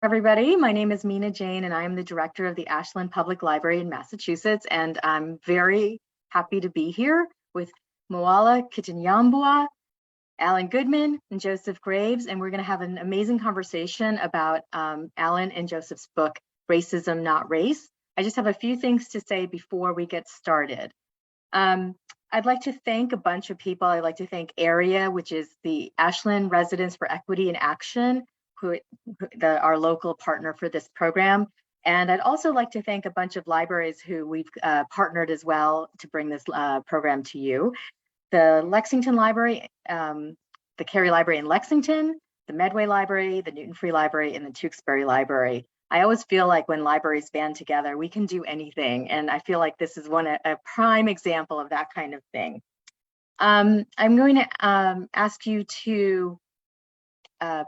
Everybody, my name is Mina Jane and I am the director of the Ashland Public Library in Massachusetts, and I'm very happy to be here with Moala Kitanyambua, Alan Goodman, and Joseph Graves, and we're going to have an amazing conversation about Alan and Joseph's book, Racism, Not Race. I just have a few things to say before we get started. I'd like to thank a bunch of people. I'd like to thank AREA, which is the Ashland Residents for Equity in Action, our local partner for this program. And I'd also like to thank a bunch of libraries who we've partnered as well to bring this program to you. The Lexington Library, the Cary Library in Lexington, the Medway Library, the Newton Free Library, and the Tewksbury Library. I always feel like when libraries band together, we can do anything. And I feel like this is a prime example of that kind of thing. I'm going to ask you to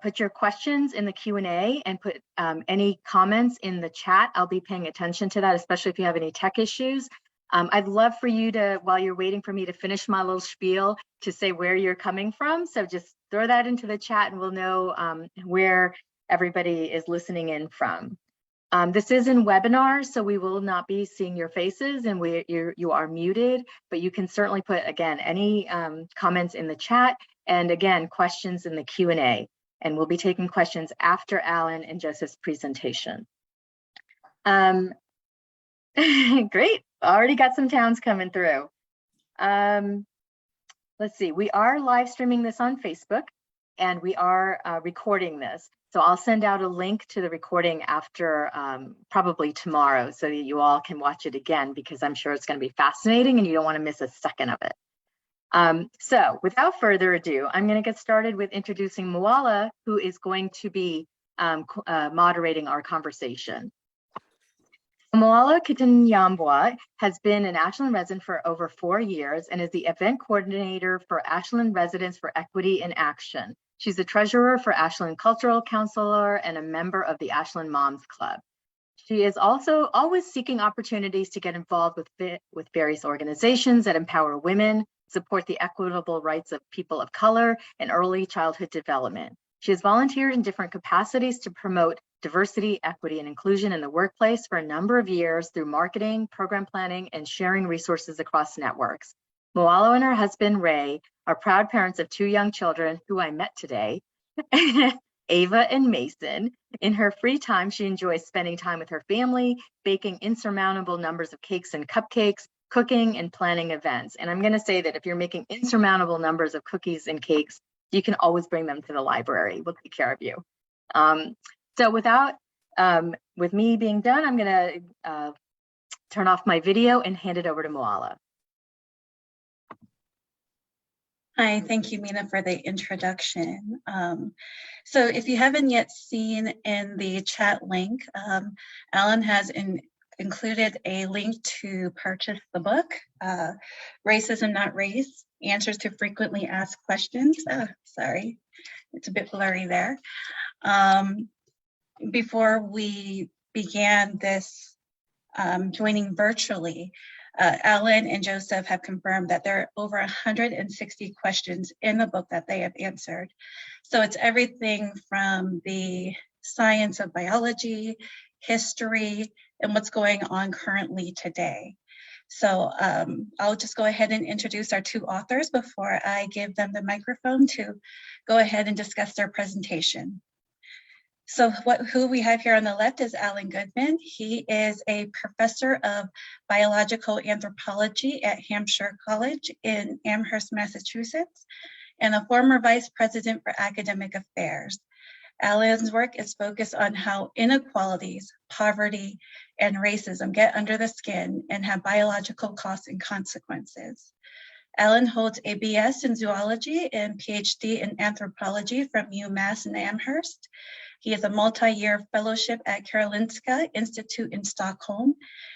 put your questions in the Q&A and put any comments in the chat. I'll be paying attention to that, especially if you have any tech issues. I'd love for you to, while you're waiting for me to finish my little spiel, to say where you're coming from. So just throw that into the chat and we'll know where everybody is listening in from. This is in webinar, so we will not be seeing your faces and you are muted, but you can certainly put, again, any comments in the chat and again, questions in the Q&A. And we'll be taking questions after Alan and Joseph's presentation. Great, already got some towns coming through. Let's see, we are live streaming this on Facebook and we are recording this. So I'll send out a link to the recording after probably tomorrow so that you all can watch it again, because I'm sure it's going to be fascinating and you don't want to miss a second of it. So without further ado, I'm going to get started with introducing Moala, who is going to be moderating our conversation. Moala Kitanyambua has been an Ashland resident for over 4 years and is the event coordinator for Ashland Residents for Equity in Action. She's the treasurer for Ashland Cultural Counselor and a member of the Ashland Moms Club. She is also always seeking opportunities to get involved with various organizations that empower women, support the equitable rights of people of color, and early childhood development. She has volunteered in different capacities to promote diversity, equity, and inclusion in the workplace for a number of years through marketing, program planning, and sharing resources across networks. Moala and her husband, Ray, are proud parents of 2 young children who I met today, Ava and Mason. In her free time, she enjoys spending time with her family, baking insurmountable numbers of cakes and cupcakes, cooking and planning events. And I'm going to say that if you're making insurmountable numbers of cookies and cakes, you can always bring them to the library. We'll take care of you. So with me being done, I'm going to turn off my video and hand it over to Moala. Hi, thank you, Mina, for the introduction. So if you haven't yet seen in the chat link, Alan has included a link to purchase the book, Racism, Not Race, Answers to Frequently Asked Questions. Sorry, it's a bit blurry there. Before we began this joining virtually, Alan and Joseph have confirmed that there are over 160 questions in the book that they have answered. So it's everything from the science of biology, history, and what's going on currently today. So I'll just go ahead and introduce our 2 authors before I give them the microphone to go ahead and discuss their presentation. So who we have here on the left is Alan Goodman. He is a professor of biological anthropology at Hampshire College in Amherst, Massachusetts, and a former vice president for academic affairs. Alan's work is focused on how inequalities, poverty, and racism get under the skin and have biological costs and consequences. Alan holds a BS in zoology and PhD in anthropology from UMass in Amherst. He has a multi-year fellowship at Karolinska Institute in Stockholm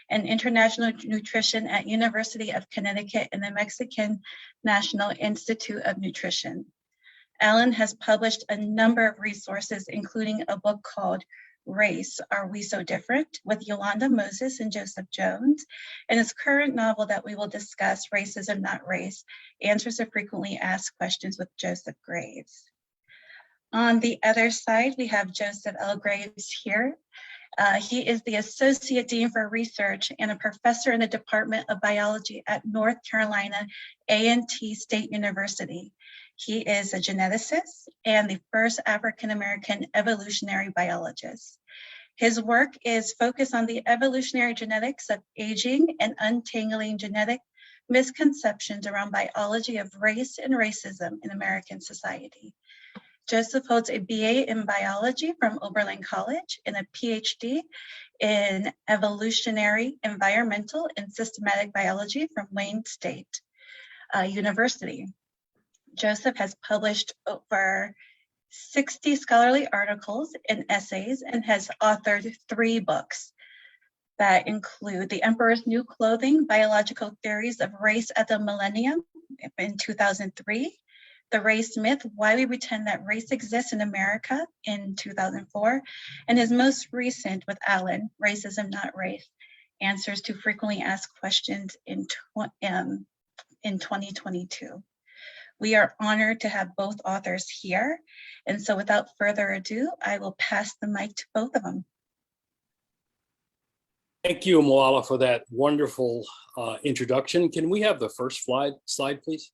and international nutrition at University of Connecticut and the Mexican National Institute of Nutrition. Alan has published a number of resources, including a book called Race, Are We So Different? With Yolanda Moses and Joseph Jones, and his current novel that we will discuss, Racism, Not Race, Answers to Frequently Asked Questions with Joseph Graves. On the other side, we have Joseph L. Graves here. He is the Associate Dean for Research and a professor in the Department of Biology at North Carolina A&T State University. He is a geneticist and the first African-American evolutionary biologist. His work is focused on the evolutionary genetics of aging and untangling genetic misconceptions around biology of race and racism in American society. Joseph holds a BA in biology from Oberlin College and a PhD in evolutionary, environmental, and systematic biology from Wayne State University. Joseph has published over 60 scholarly articles and essays and has authored 3 books that include The Emperor's New Clothing, Biological Theories of Race at the Millennium in 2003, The Race Myth, Why We Pretend That Race Exists in America in 2004, and his most recent with Alan, Racism Not Race, Answers to Frequently Asked Questions in 2022. We are honored to have both authors here. And so without further ado, I will pass the mic to both of them. Thank you, Moala, for that wonderful introduction. Can we have the first slide, please?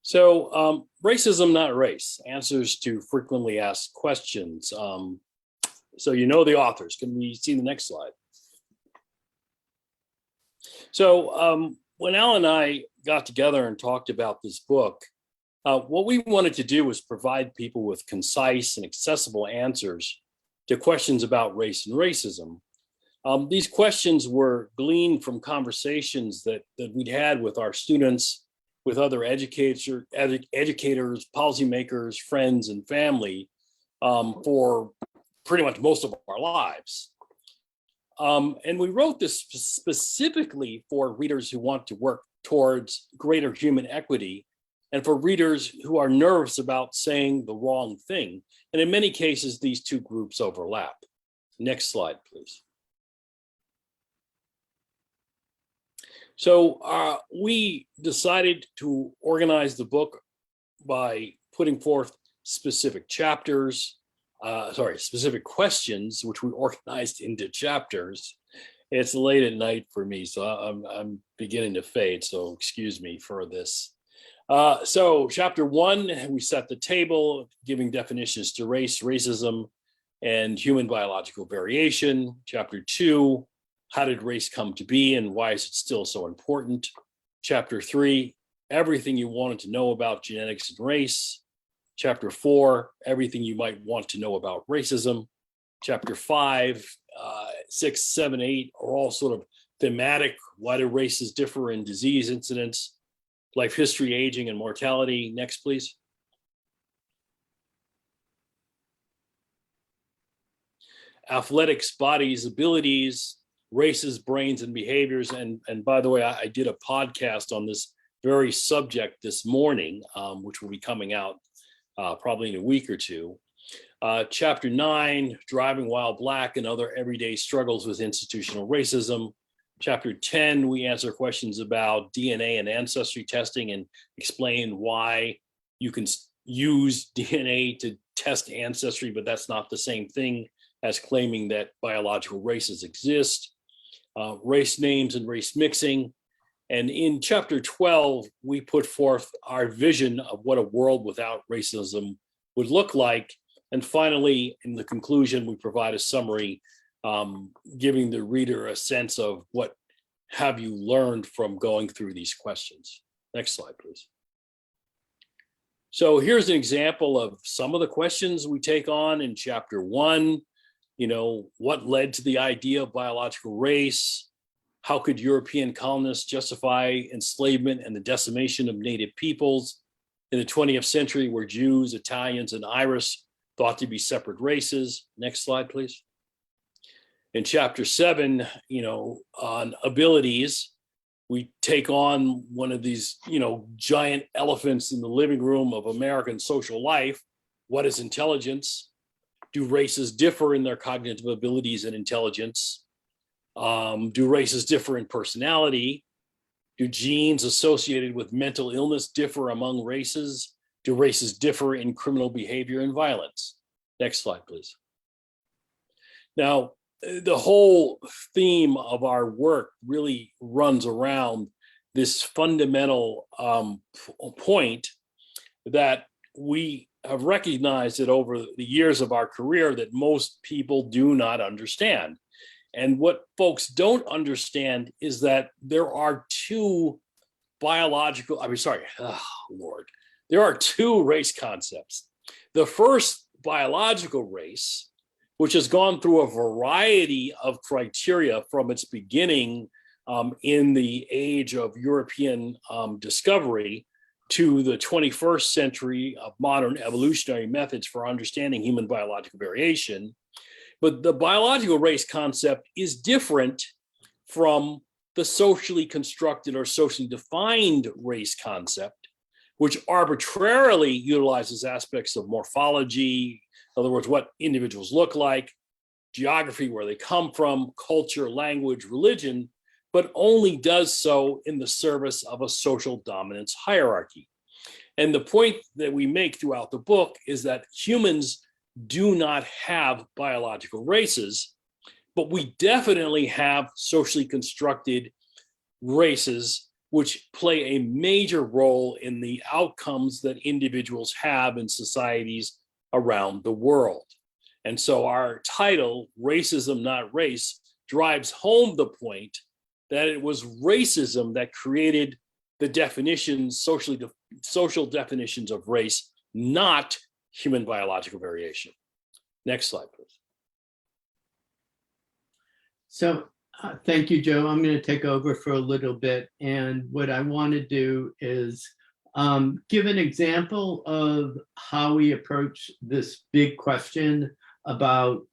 So racism, not race, answers to frequently asked questions. So you know the authors. Can we see the next slide? So when Al and I got together and talked about this book, what we wanted to do was provide people with concise and accessible answers to questions about race and racism. These questions were gleaned from conversations that we'd had with our students, with other educators, policymakers, friends, and family for pretty much most of our lives. And we wrote this specifically for readers who want to work towards greater human equity and for readers who are nervous about saying the wrong thing. And in many cases, these two groups overlap. Next slide, please. So we decided to organize the book by putting forth specific chapters, specific questions, which we organized into chapters. It's late at night for me, so I'm beginning to fade, so excuse me for this. So chapter 1, we set the table, giving definitions to race, racism, and human biological variation. Chapter 2, how did race come to be and why is it still so important? Chapter 3, everything you wanted to know about genetics and race. Chapter 4, everything you might want to know about racism. Chapter 5, 6, 7, 8 are all sort of thematic. Why do races differ in disease incidence, life history, aging, and mortality? Next, please. Athletics, bodies, abilities, races, brains, and behaviors. And by the way, I did a podcast on this very subject this morning, which will be coming out probably in a week or two. Chapter 9, driving while Black and other everyday struggles with institutional racism. Chapter 10, we answer questions about DNA and ancestry testing and explain why you can use DNA to test ancestry, but that's not the same thing as claiming that biological races exist. Race names and race mixing. And in chapter 12, we put forth our vision of what a world without racism would look like. And finally, in the conclusion, we provide a summary, giving the reader a sense of what have you learned from going through these questions. Next slide, please. So here's an example of some of the questions we take on in chapter 1. You know, what led to the idea of biological race? How could European colonists justify enslavement and the decimation of native peoples? In the 20th century, were Jews, Italians, and Irish thought to be separate races? Next slide, please. In chapter 7, you know, on abilities, we take on one of these, you know, giant elephants in the living room of American social life. What is intelligence? Do races differ in their cognitive abilities and intelligence? Do races differ in personality? Do genes associated with mental illness differ among races? Do races differ in criminal behavior and violence? Next slide, please. Now, the whole theme of our work really runs around this fundamental point that we have recognized that over the years of our career that most people do not understand. And what folks don't understand is that there are two there are two race concepts. The first, biological race, which has gone through a variety of criteria from its beginning in the age of European discovery to the 21st century of modern evolutionary methods for understanding human biological variation. But the biological race concept is different from the socially constructed or socially defined race concept, which arbitrarily utilizes aspects of morphology, in other words, what individuals look like, geography, where they come from, culture, language, religion, but only does so in the service of a social dominance hierarchy. And the point that we make throughout the book is that humans do not have biological races, but we definitely have socially constructed races which play a major role in the outcomes that individuals have in societies around the world. And so our title, Racism Not Race, drives home the point that it was racism that created the definitions, social definitions of race, not human biological variation. Next slide, please. So thank you, Joe. I'm going to take over for a little bit. And what I want to do is give an example of how we approach this big question about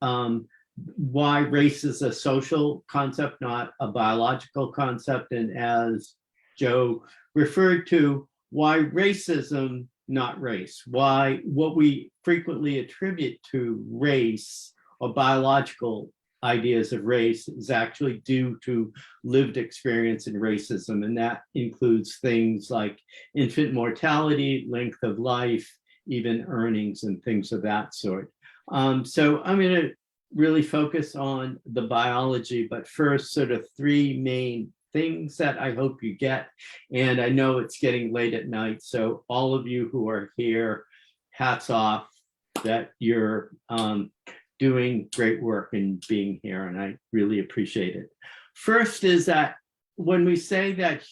why race is a social concept, not a biological concept. And as Joe referred to, why racism, not race, why what we frequently attribute to race or biological ideas of race is actually due to lived experience in racism. And that includes things like infant mortality, length of life, even earnings and things of that sort. So I'm going to really focus on the biology, but first sort of three main things that I hope you get. And I know it's getting late at night, so all of you who are here, hats off that you're doing great work and being here, and I really appreciate it. First is that when we say that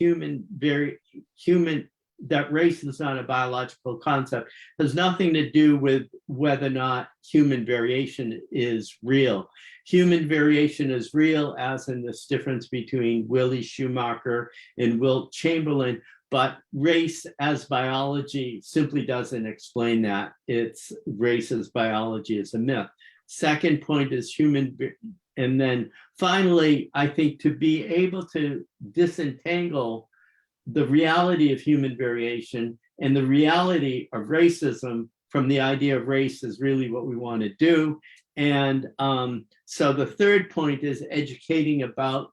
that race is not a biological concept, has nothing to do with whether or not human variation is real. Human variation is real, as in this difference between Willie Schumacher and Wilt Chamberlain, but race as biology simply doesn't explain that. It's race as biology is a myth. Second point is and then finally, I think to be able to disentangle the reality of human variation and the reality of racism from the idea of race is really what we want to do. And so the third point is educating about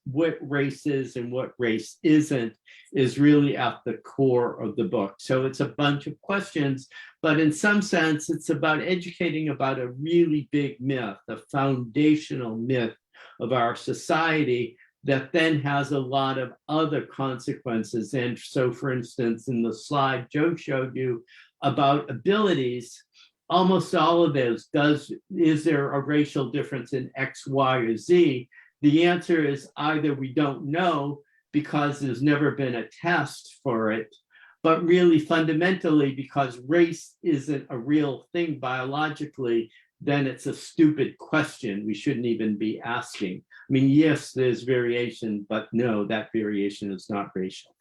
what race is and what race isn't is really at the core of the book. So it's a bunch of questions, but in some sense, it's about educating about a really big myth, a foundational myth of our society that then has a lot of other consequences. And so, for instance, in the slide Joe showed you about abilities, almost all of those, is there a racial difference in X, Y, or Z? The answer is either we don't know because there's never been a test for it, but really fundamentally because race isn't a real thing biologically, then it's a stupid question we shouldn't even be asking. I mean, yes, there's variation, but no, that variation is not racial.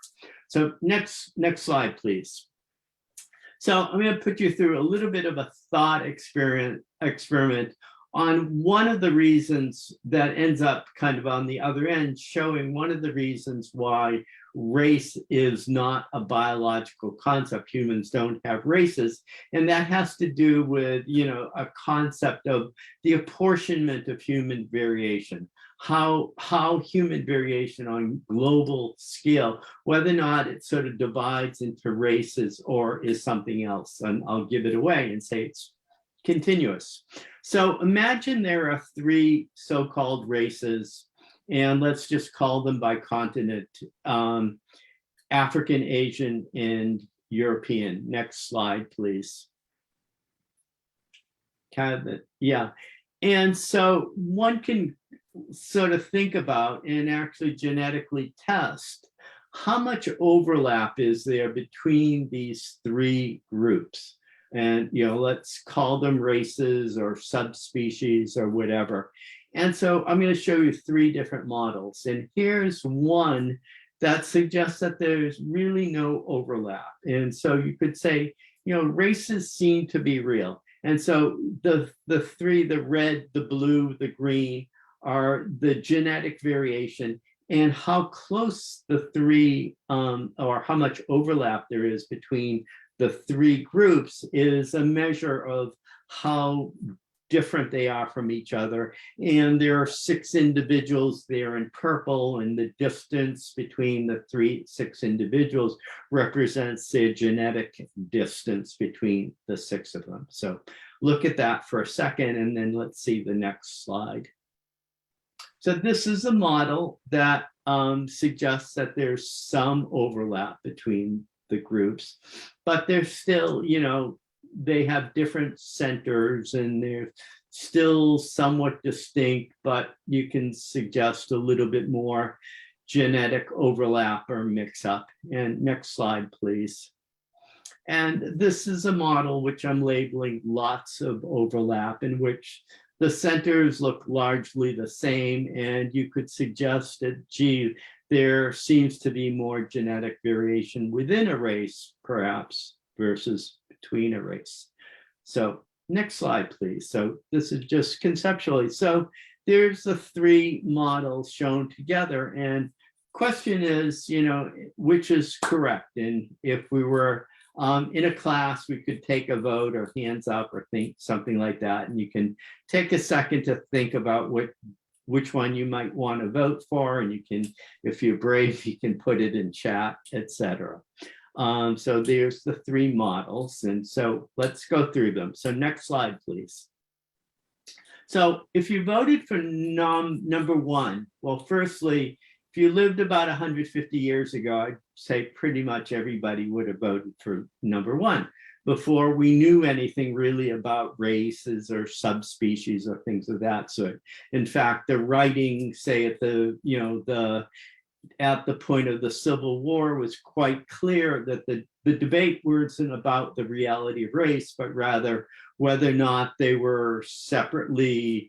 So next slide, please. So I'm going to put you through a little bit of a thought experiment on one of the reasons that ends up kind of on the other end, showing one of the reasons why race is not a biological concept. Humans don't have races. And that has to do with, a concept of the apportionment of human variation. how human variation on global scale, whether or not it sort of divides into races or is something else. And I'll give it away and say it's continuous. So imagine there are 3 so-called races, and let's just call them by continent, African, Asian, and European. Next slide, please. Yeah. And so one can sort of think about and actually genetically test how much overlap is there between these 3 groups. And, let's call them races or subspecies or whatever. And so I'm going to show you 3 different models. And here's one that suggests that there's really no overlap. And so you could say, races seem to be real. And so the 3, the red, the blue, the green, are the genetic variation, and how close the 3 or how much overlap there is between the 3 groups is a measure of how different they are from each other. And there are 6 individuals there in purple, and the distance between the 6 individuals represents their genetic distance between the 6 of them. So look at that for a second, and then let's see the next slide. So this is a model that suggests that there's some overlap between the groups, but they're still, they have different centers and they're still somewhat distinct, but you can suggest a little bit more genetic overlap or mix up. And next slide, please. And this is a model which I'm labeling lots of overlap, in which the centers look largely the same, and you could suggest that, gee, there seems to be more genetic variation within a race, perhaps, versus between a race. So next slide, please. So this is just conceptually. So there's the 3 models shown together, and question is, which is correct? And if we were in a class, we could take a vote or hands up or think something like that, and you can take a second to think about which one you might want to vote for, and you can, if you're brave, you can put it in chat, etc. So there's the 3 models, and so let's go through them. So next slide, please. So if you voted for number 1, well, firstly, if you lived about 150 years ago, I'd say pretty much everybody would have voted for number 1 before we knew anything really about races or subspecies or things of that sort. In fact, the writing, say at the point of the Civil War, was quite clear that the debate wasn't about the reality of race, but rather whether or not they were separately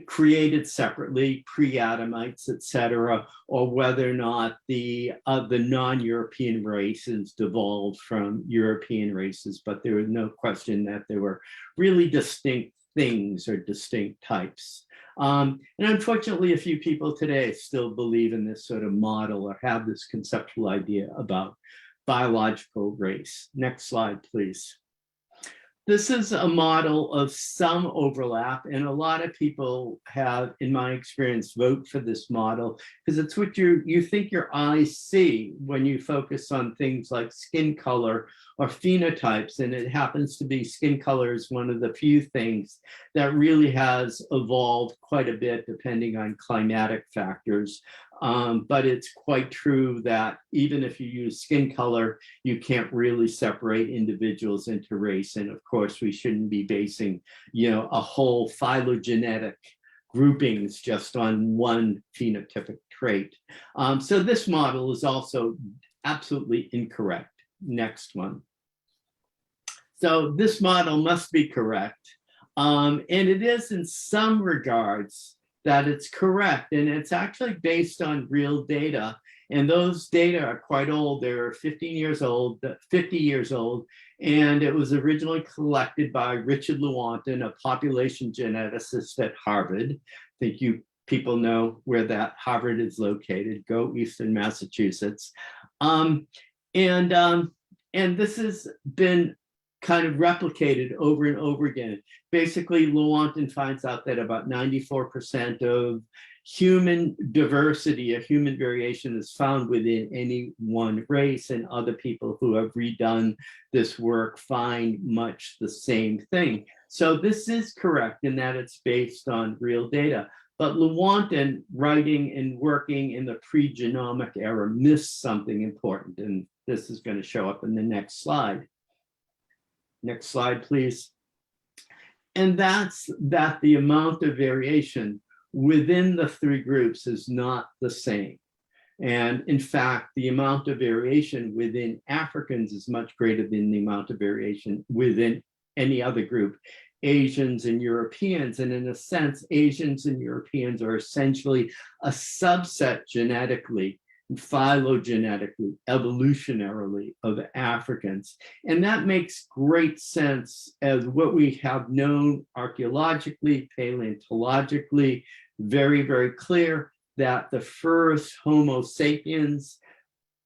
created separately, pre-Adamites, etc., or whether or not the non-European races devolved from European races. But there was no question that there were really distinct things or distinct types. And unfortunately, a few people today still believe in this sort of model or have this conceptual idea about biological race. Next slide, please. This is a model of some overlap, and a lot of people have, in my experience, vote for this model because it's what you think your eyes see when you focus on things like skin color or phenotypes, and it happens to be skin color is one of the few things that really has evolved quite a bit depending on climatic factors. But it's quite true that even if you use skin color, you can't really separate individuals into race. And of course, we shouldn't be basing, a whole phylogenetic groupings just on one phenotypic trait. So this model is also absolutely incorrect. Next one. So this model must be correct. And it is in some regards that it's correct, and it's actually based on real data. And those data are quite old. They're 50 years old, and it was originally collected by Richard Lewanton, a population geneticist at Harvard. I think you people know where that Harvard is located. Go Eastern Massachusetts. And this has been kind of replicated over and over again. Basically, Lewanton finds out that about 94% of human diversity, a human variation, is found within any one race, and other people who have redone this work find much the same thing. So this is correct in that it's based on real data. But Lewanton, writing and working in the pre-genomic era, missed something important, and this is going to show up in the next slide. Next slide, please. And that's that the amount of variation within the three groups is not the same. And in fact, the amount of variation within Africans is much greater than the amount of variation within any other group, Asians and Europeans. And in a sense, Asians and Europeans are essentially a subset genetically, phylogenetically, evolutionarily of Africans. And that makes great sense as what we have known archaeologically, paleontologically, very, very clear that the first Homo sapiens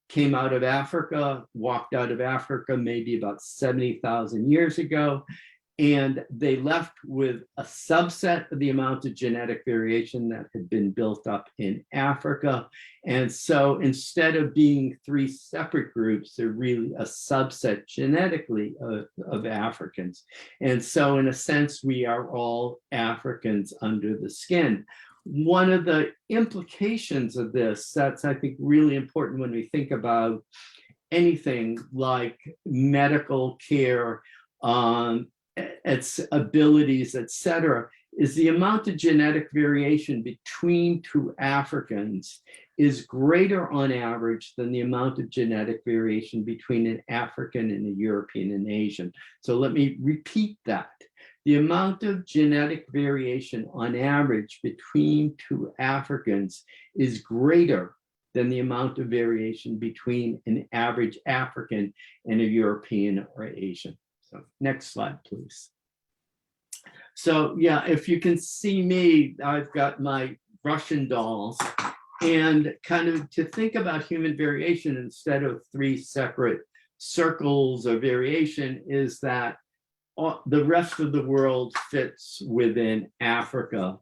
came out of Africa, walked out of Africa maybe about 70,000 years ago. And they left with a subset of the amount of genetic variation that had been built up in Africa. And so instead of being three separate groups, they're really a subset genetically of Africans. And so in a sense, we are all Africans under the skin. One of the implications of this that's, I think, really important when we think about anything like medical care, its abilities, etc., is the amount of genetic variation between two Africans is greater on average than the amount of genetic variation between an African and a European and Asian. So let me repeat that. The amount of genetic variation on average between two Africans is greater than the amount of variation between an average African and a European or Asian. So next slide, please. So yeah, if you can see me, I've got my Russian dolls, and kind of to think about human variation instead of three separate circles of variation is that the rest of the world fits within Africa.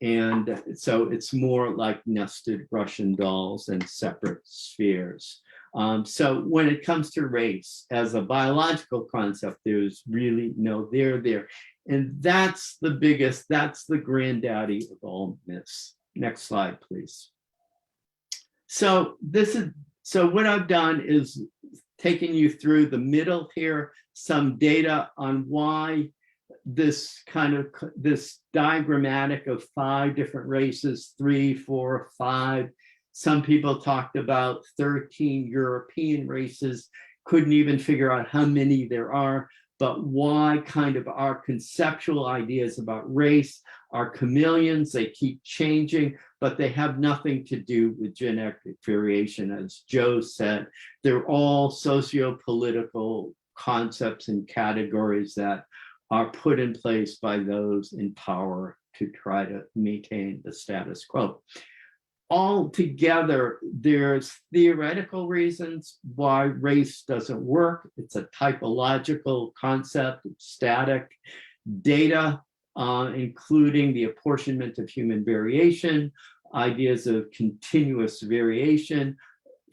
And so it's more like nested Russian dolls and separate spheres. So when it comes to race as a biological concept, there's really no there. And that's the biggest, that's the granddaddy of all myths. Next slide, please. So what I've done is taking you through the middle here, some data on why this diagrammatic of 5 different races, 3, 4, 5. Some people talked about 13 European races, couldn't even figure out how many there are, but why kind of our conceptual ideas about race are chameleons. They keep changing, but they have nothing to do with genetic variation. As Joe said, they're all socio-political concepts and categories that are put in place by those in power to try to maintain the status quo. Altogether, there's theoretical reasons why race doesn't work. It's a typological concept, it's static. Data, including the apportionment of human variation, ideas of continuous variation,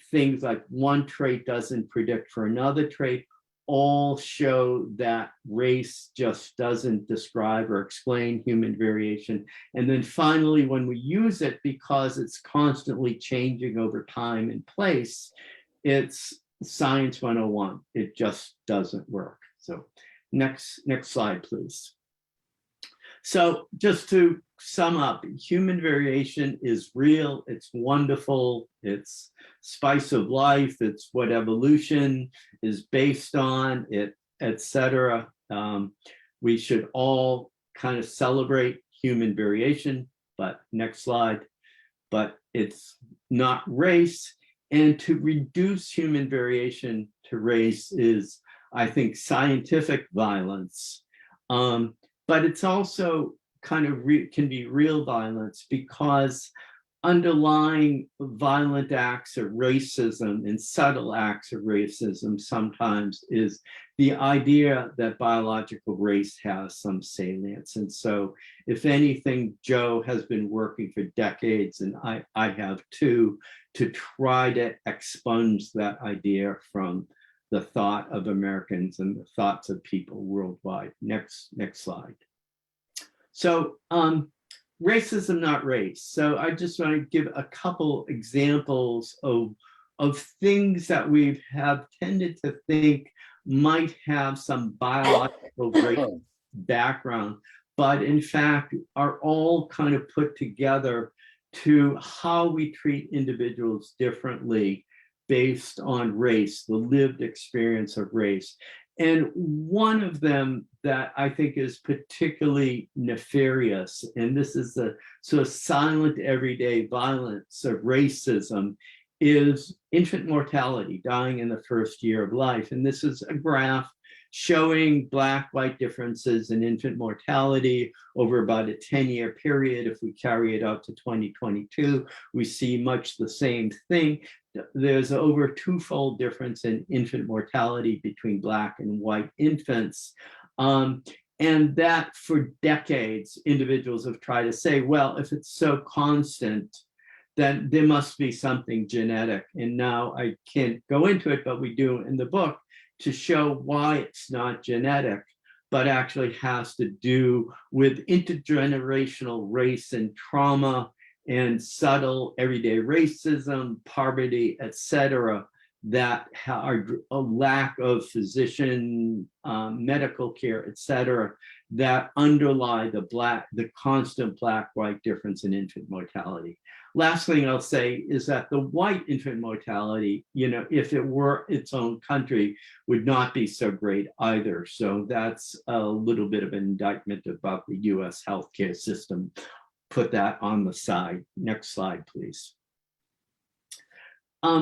things like one trait doesn't predict for another trait, all show that race just doesn't describe or explain human variation. And then finally, when we use it, because it's constantly changing over time and place, it's science 101. It just doesn't work. So next slide, please. So just to sum up, human variation is real, it's wonderful, it's spice of life, it's what evolution is based on, etc. We should all kind of celebrate human variation, but next slide, but it's not race. And to reduce human variation to race is, I think, scientific violence. But it's also kind of can be real violence, because underlying violent acts of racism and subtle acts of racism sometimes is the idea that biological race has some salience. And so if anything, Joe has been working for decades, and I have too, to try to expunge that idea from the thought of Americans and the thoughts of people worldwide. Next slide. So racism, not race. So I just want to give a couple examples of things that we have tended to think might have some biological race background, but in fact are all kind of put together to how we treat individuals differently based on race, the lived experience of race. And one of them that I think is particularly nefarious, and this is the sort of silent everyday violence of racism, is infant mortality, dying in the first year of life. And this is a graph showing Black-white differences in infant mortality over about a 10-year period. If we carry it out to 2022, we see much the same thing. There's over a twofold difference in infant mortality between Black and white infants. And that for decades, individuals have tried to say, well, if it's so constant, then there must be something genetic. And now I can't go into it, but we do in the book to show why it's not genetic, but actually has to do with intergenerational race and trauma and subtle everyday racism, poverty, etc., that are a lack of physician, medical care, etc., that underlie the constant Black-white difference in infant mortality. Last thing I'll say is that the white infant mortality, if it were its own country, would not be so great either. So that's a little bit of an indictment about the US healthcare system. Put that on the side. Next slide, please.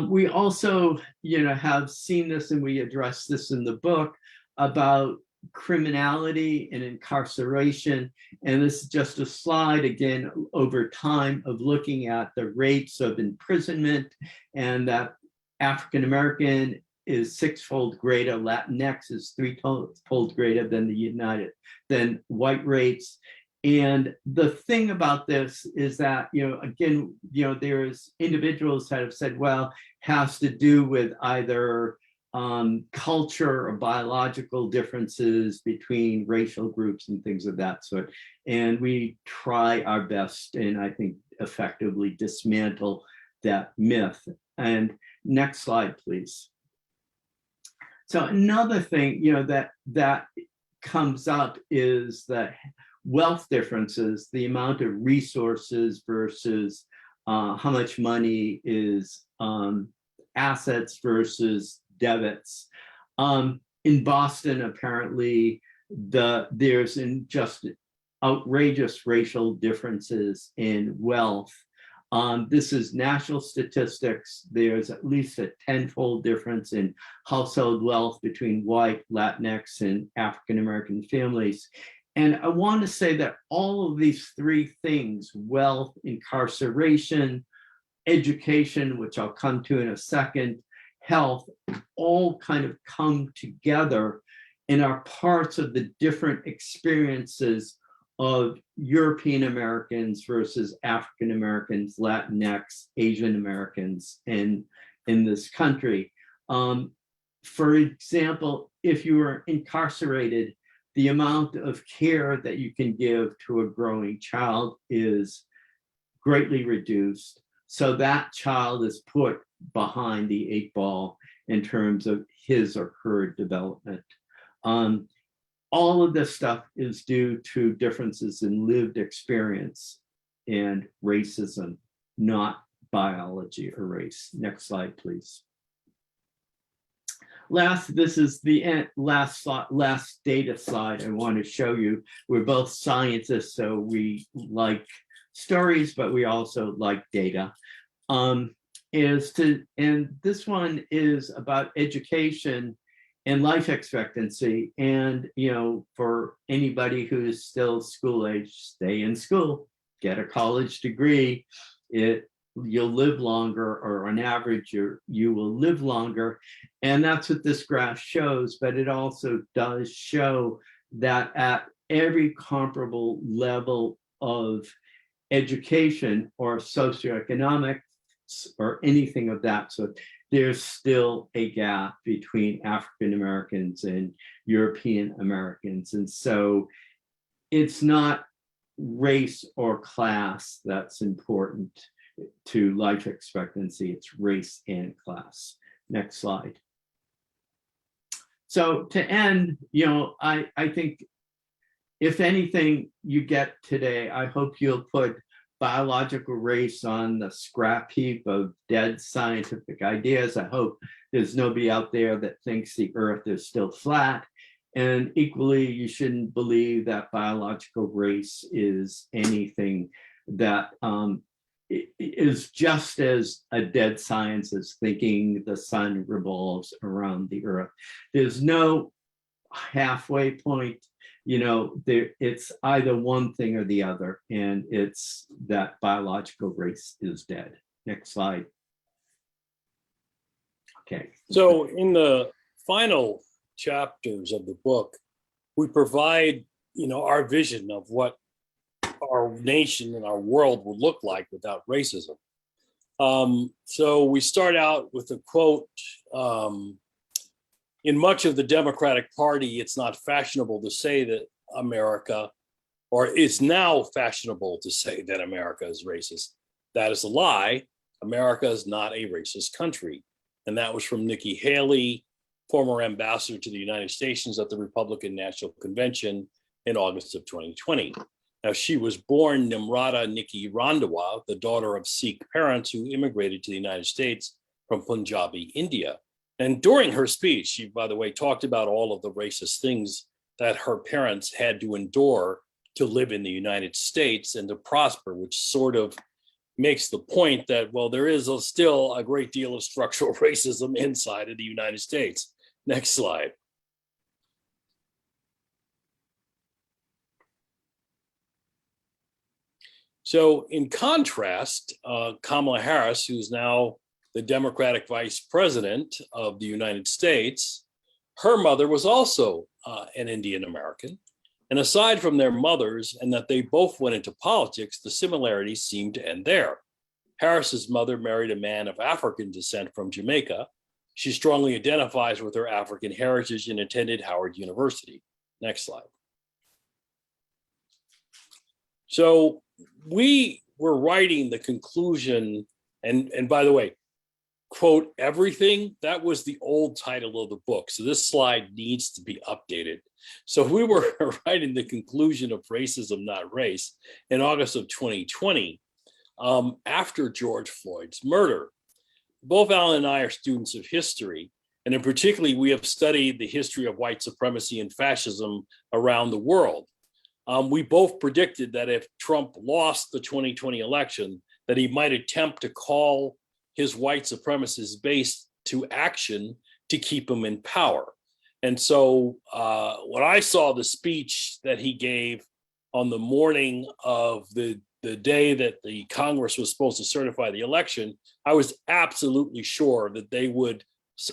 We also, have seen this, and we address this in the book, about criminality and incarceration. And this is just a slide, again, over time of looking at the rates of imprisonment, and that African-American is 6-fold greater, Latinx is 3-fold greater than white rates. And the thing about this is that, again, there's individuals that have said, well, has to do with either culture or biological differences between racial groups and things of that sort. And we try our best, and I think effectively dismantle that myth. And next slide, please. So another thing, that comes up is that wealth differences, the amount of resources versus how much money is assets versus debits. In Boston, apparently, there's just outrageous racial differences in wealth. This is national statistics. There's at least a 10-fold difference in household wealth between white, Latinx, and African-American families. And I want to say that all of these three things, wealth, incarceration, education, which I'll come to in a second, health, all kind of come together and are parts of the different experiences of European Americans versus African Americans, Latinx, Asian Americans in this country. For example, if you are incarcerated, the amount of care that you can give to a growing child is greatly reduced. So that child is put behind the 8 ball in terms of his or her development. All of this stuff is due to differences in lived experience and racism, not biology or race. Next slide, please. This is the last data slide I want to show you. We're both scientists, so we like stories, but we also like data. And this one is about education and life expectancy. And, for anybody who's still school age, stay in school, get a college degree. It you'll live longer, or on average, you will live longer. And that's what this graph shows, but it also does show that at every comparable level of education or socioeconomic or anything of that sort, there's still a gap between African Americans and European Americans. And so it's not race or class that's important to life expectancy, it's race and class. Next slide. So to end, I think if anything you get today, I hope you'll put biological race on the scrap heap of dead scientific ideas. I hope there's nobody out there that thinks the earth is still flat. And equally, you shouldn't believe that biological race is anything that is just as a dead science as thinking the sun revolves around the earth. There's no halfway point. It's either one thing or the other, and it's that biological race is dead. Next slide. Okay. So in the final chapters of the book, we provide, our vision of what our nation and our world would look like without racism. So we start out with a quote, in much of the Democratic Party, it's not fashionable to say that America, or it's now fashionable to say that America is racist. That is a lie. America is not a racist country. And that was from Nikki Haley, former ambassador to the United States at the Republican National Convention in August of 2020. Now, she was born Nimrata Nikki Randhawa, the daughter of Sikh parents who immigrated to the United States from Punjabi, India. And during her speech, she, by the way, talked about all of the racist things that her parents had to endure to live in the United States and to prosper, which sort of makes the point that, well, there is still a great deal of structural racism inside of the United States. Next slide. So in contrast, Kamala Harris, who's now the Democratic vice president of the United States, her mother was also an Indian American. And aside from their mothers and that they both went into politics, the similarities seem to end there. Harris's mother married a man of African descent from Jamaica. She strongly identifies with her African heritage and attended Howard University. Next slide. So we were writing the conclusion, and by the way, quote everything, that was the old title of the book. So this slide needs to be updated. So we were writing the conclusion of Racism, Not Race in August of 2020, after George Floyd's murder. Both Alan and I are students of history, and in particular, we have studied the history of white supremacy and fascism around the world. We both predicted that if Trump lost the 2020 election, that he might attempt to call his white supremacist base to action to keep him in power. And so when I saw the speech that he gave on the morning of the day that the Congress was supposed to certify the election, I was absolutely sure that they would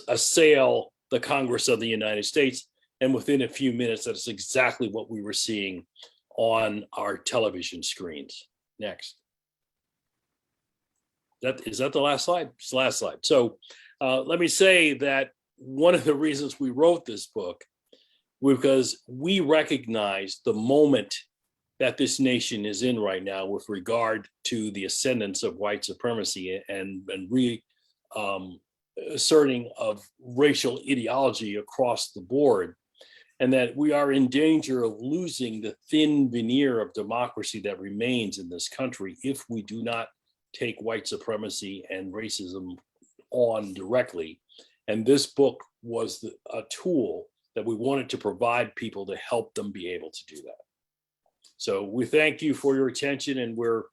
assail the Congress of the United States. And within a few minutes, that's exactly what we were seeing on our television screens. Next. Is that the last slide? It's the last slide. So let me say that one of the reasons we wrote this book was because we recognize the moment that this nation is in right now with regard to the ascendance of white supremacy and asserting of racial ideology across the board, and that we are in danger of losing the thin veneer of democracy that remains in this country if we do not take white supremacy and racism on directly. And this book was a tool that we wanted to provide people to help them be able to do that. So we thank you for your attention, and we're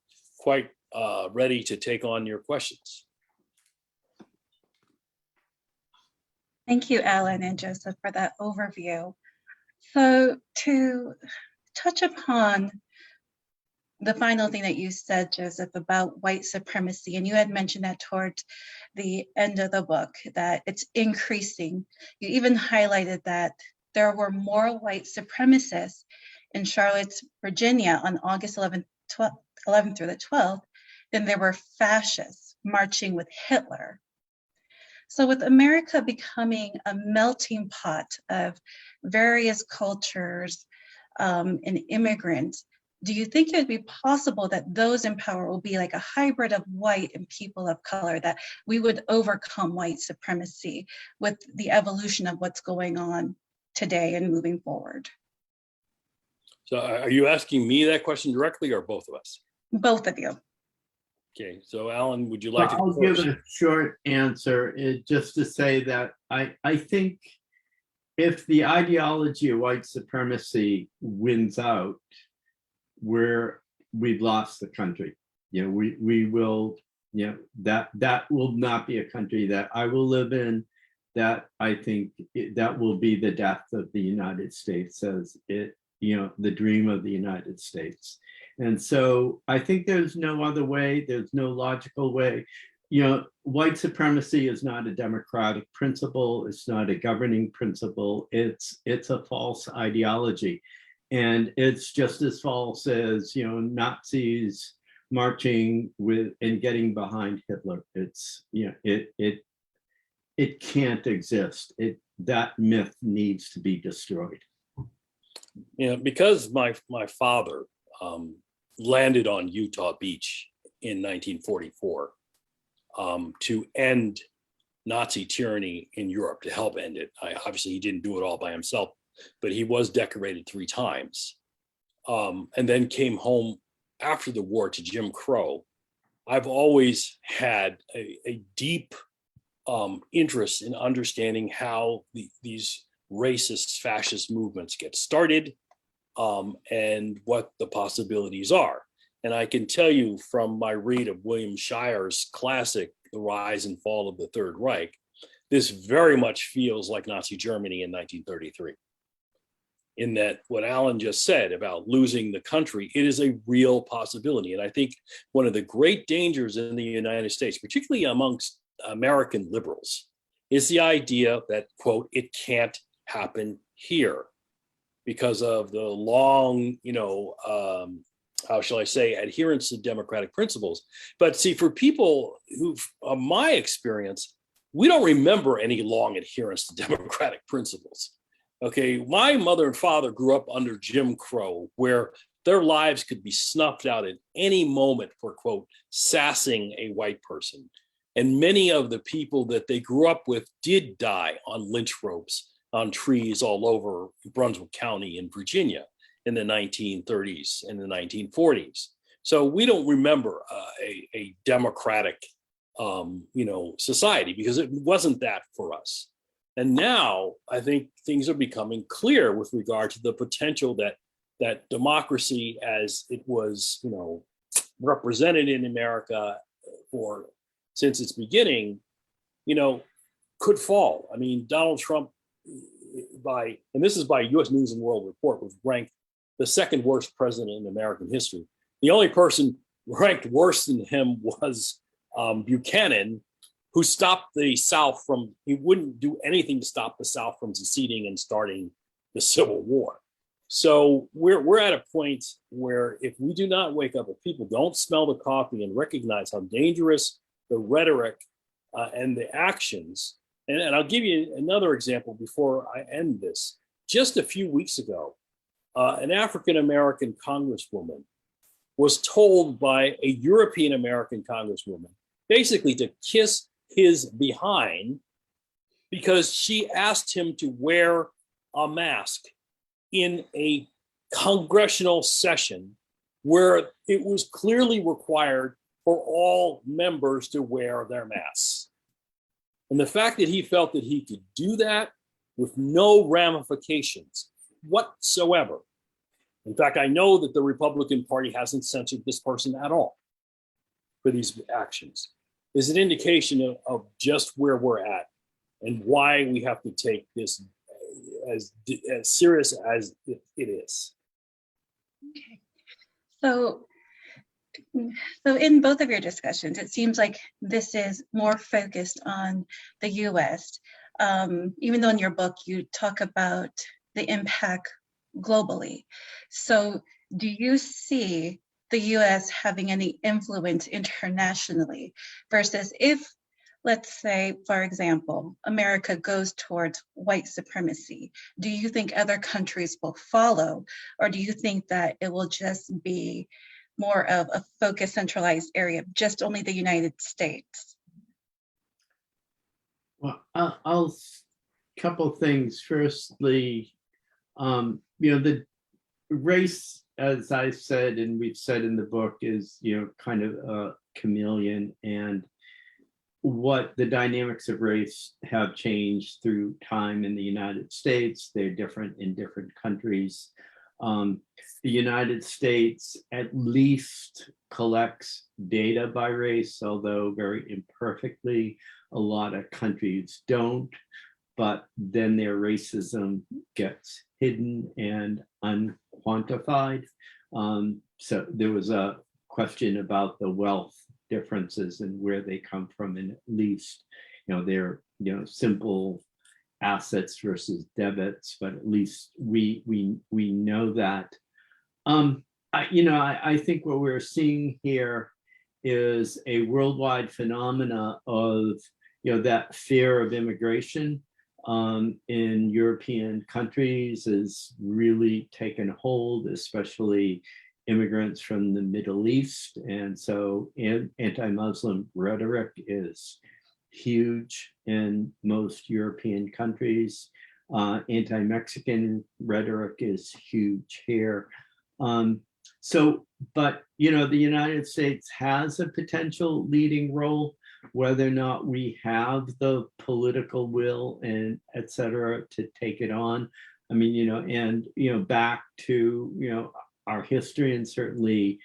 quite ready to take on your questions. Thank you, Alan and Joseph, for that overview. So to touch upon the final thing that you said, Joseph, about white supremacy, and you had mentioned that towards the end of the book, that it's increasing. You even highlighted that there were more white supremacists in Charlotte, Virginia on August 11th through the 12th than there were fascists marching with Hitler. So with America becoming a melting pot of various cultures and immigrants, do you think it would be possible that those in power will be like a hybrid of white and people of color, that we would overcome white supremacy with the evolution of what's going on today and moving forward? So are you asking me that question directly or both of us? Both of you. Okay, so Alan, would you like to go I'll first? give a short answer, just to say that I think if the ideology of white supremacy wins out, we've lost the country. We will, that will not be a country that I will live in. That I think that will be the death of the United States as it, the dream of the United States. And so I think there's no other way, there's no logical way. White supremacy is not a democratic principle, it's not a governing principle, it's a false ideology. And it's just as false as, Nazis marching with and getting behind Hitler. It's, it can't exist. That myth needs to be destroyed. Because my father landed on Utah Beach in 1944 to end Nazi tyranny in Europe, to help end it. Obviously, he didn't do it all by himself, but he was decorated 3 times, and then came home after the war to Jim Crow. I've always had a deep interest in understanding how these racist, fascist movements get started, and what the possibilities are. And I can tell you from my read of William Shire's classic, The Rise and Fall of the Third Reich, this very much feels like Nazi Germany in 1933. In that what Alan just said about losing the country, it is a real possibility. And I think one of the great dangers in the United States, particularly amongst American liberals, is the idea that, quote, it can't happen here because of the long, how shall I say, adherence to democratic principles. But see, for people who, my experience, we don't remember any long adherence to democratic principles. Okay, my mother and father grew up under Jim Crow, where their lives could be snuffed out at any moment for, quote, sassing a white person. And many of the people that they grew up with did die on lynch ropes on trees all over Brunswick County in Virginia in the 1930s and the 1940s. So we don't remember a democratic, society, because it wasn't that for us. And now I think things are becoming clear with regard to the potential that democracy, as it was, represented in America since its beginning, could fall. I mean, Donald Trump, and this is by U.S. News and World Report, was ranked the second worst president in American history. The only person ranked worse than him was Buchanan, who stopped the South he wouldn't do anything to stop the South from seceding and starting the Civil War. So we're at a point where if we do not wake up, if people don't smell the coffee and recognize how dangerous the rhetoric and the actions, and I'll give you another example before I end this. Just a few weeks ago, an African-American congresswoman was told by a European-American congresswoman basically to kiss his behind because she asked him to wear a mask in a congressional session where it was clearly required for all members to wear their masks. And the fact that he felt that he could do that with no ramifications whatsoever. In fact, I know that the Republican Party hasn't censored this person at all for these actions, is an indication of just where we're at and why we have to take this as serious as it is. Okay. So So in both of your discussions, it seems like this is more focused on the US, even though in your book you talk about the impact globally. So do you see the US having any influence internationally versus if, let's say, for example, America goes towards white supremacy, do you think other countries will follow, or do you think that it will just be more of a focused, centralized area, just only the United States? Well, I'll couple things. Firstly, the race, as I said, and we've said in the book, is kind of a chameleon, and what the dynamics of race have changed through time in the United States. They're different in different countries. The United States at least collects data by race, although very imperfectly. A lot of countries don't, but then their racism gets hidden and unquantified. So there was a question about the wealth differences and where they come from, and at least they're simple assets versus debits, but at least we know that. I think what we're seeing here is a worldwide phenomena of that fear of immigration in European countries has really taken hold, especially immigrants from the Middle East. And so anti-Muslim rhetoric is huge in most European countries. Anti-Mexican rhetoric is huge here. But the United States has a potential leading role, whether or not we have the political will and et cetera to take it on. I mean, back to, our history, and certainly,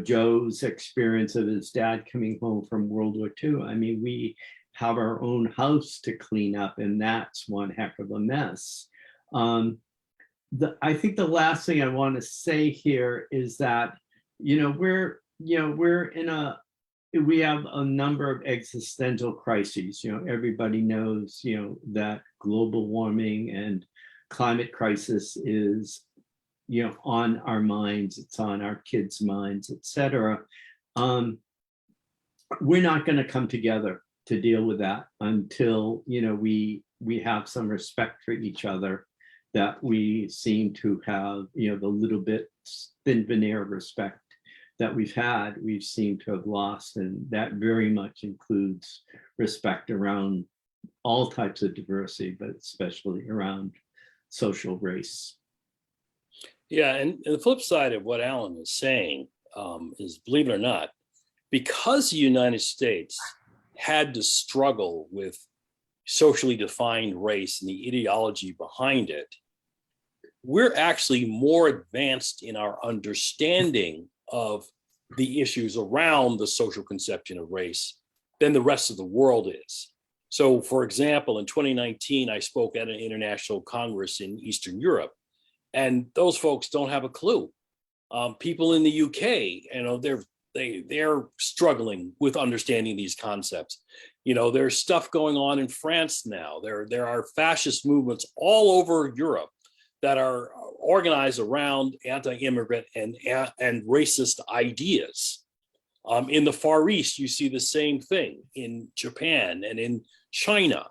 Joe's experience of his dad coming home from World War II. I mean, we have our own house to clean up, and that's one heck of a mess. I think the last thing I want to say here is that, we have a number of existential crises. Everybody knows, that global warming and climate crisis is, on our minds, it's on our kids' minds, et cetera. We're not going to come together to deal with that until, we have some respect for each other that we seem to have, the little bit thin veneer of respect that we've seemed to have lost. And that very much includes respect around all types of diversity, but especially around social race. Yeah, and the flip side of what Alan is saying is, believe it or not, because the United States had to struggle with socially defined race and the ideology behind it, we're actually more advanced in our understanding of the issues around the social conception of race than the rest of the world is. So, for example, in 2019, I spoke at an international congress in Eastern Europe, and those folks don't have a clue. People in the UK, they're struggling with understanding these concepts. There's stuff going on in France now. There are fascist movements all over Europe that are organized around anti-immigrant and racist ideas. In the Far East, you see the same thing in Japan and in China.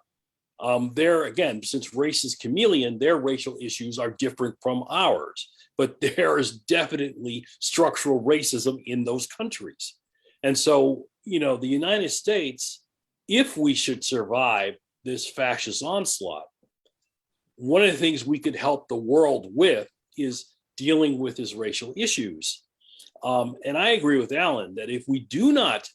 There, again, since race is chameleon, their racial issues are different from ours, but there is definitely structural racism in those countries. And so, the United States, if we should survive this fascist onslaught, one of the things we could help the world with is dealing with his racial issues. And I agree with Alan that if we do not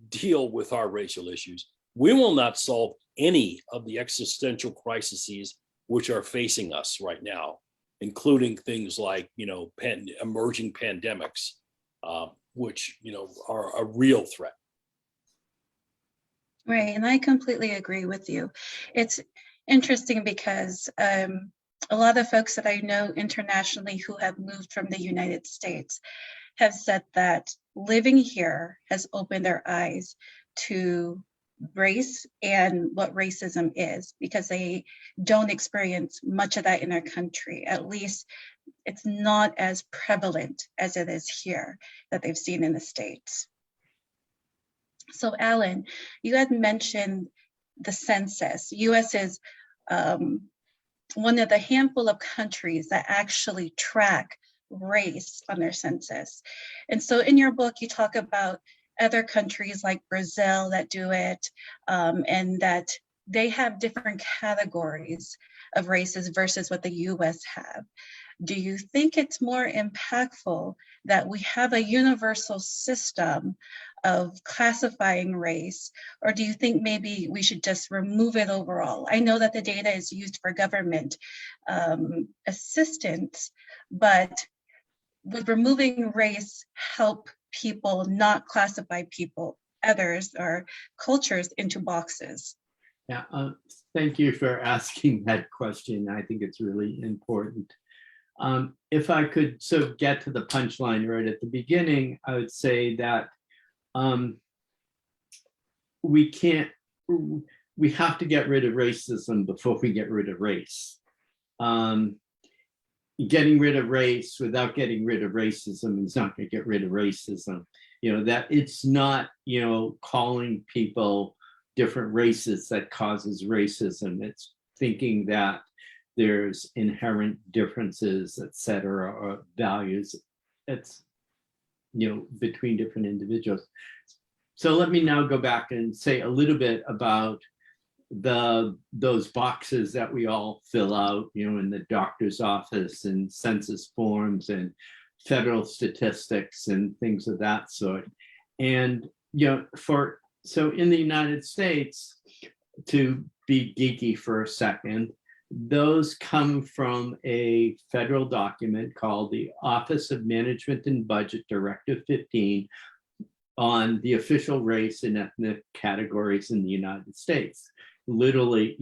deal with our racial issues, we will not solve any of the existential crises which are facing us right now, including things like, emerging pandemics, which, are a real threat. Right, and I completely agree with you. It's interesting because a lot of folks that I know internationally who have moved from the United States have said that living here has opened their eyes to race and what racism is, because they don't experience much of that in their country. At least it's not as prevalent as it is here that they've seen in the States. So Alan, you had mentioned the census. US is one of the handful of countries that actually track race on their census. And so in your book, you talk about other countries like Brazil that do it, and that they have different categories of races versus what the US have. Do you think it's more impactful that we have a universal system of classifying race, or do you think maybe we should just remove it overall? I know that the data is used for government assistance, but would removing race help people not classify people, others, or cultures into boxes? Yeah, thank you for asking that question. I think it's really important. If I could get to the punchline right at the beginning, I would say that we have to get rid of racism before we get rid of race. Getting rid of race without getting rid of racism is not going to get rid of racism. That it's not, calling people different races that causes racism. It's thinking that there's inherent differences, et cetera, or values. It's, between different individuals. So let me now go back and say a little bit about those boxes that we all fill out, in the doctor's office and census forms and federal statistics and things of that sort. And, so in the United States, to be geeky for a second, those come from a federal document called the Office of Management and Budget Directive 15 on the official race and ethnic categories in the United States. Literally,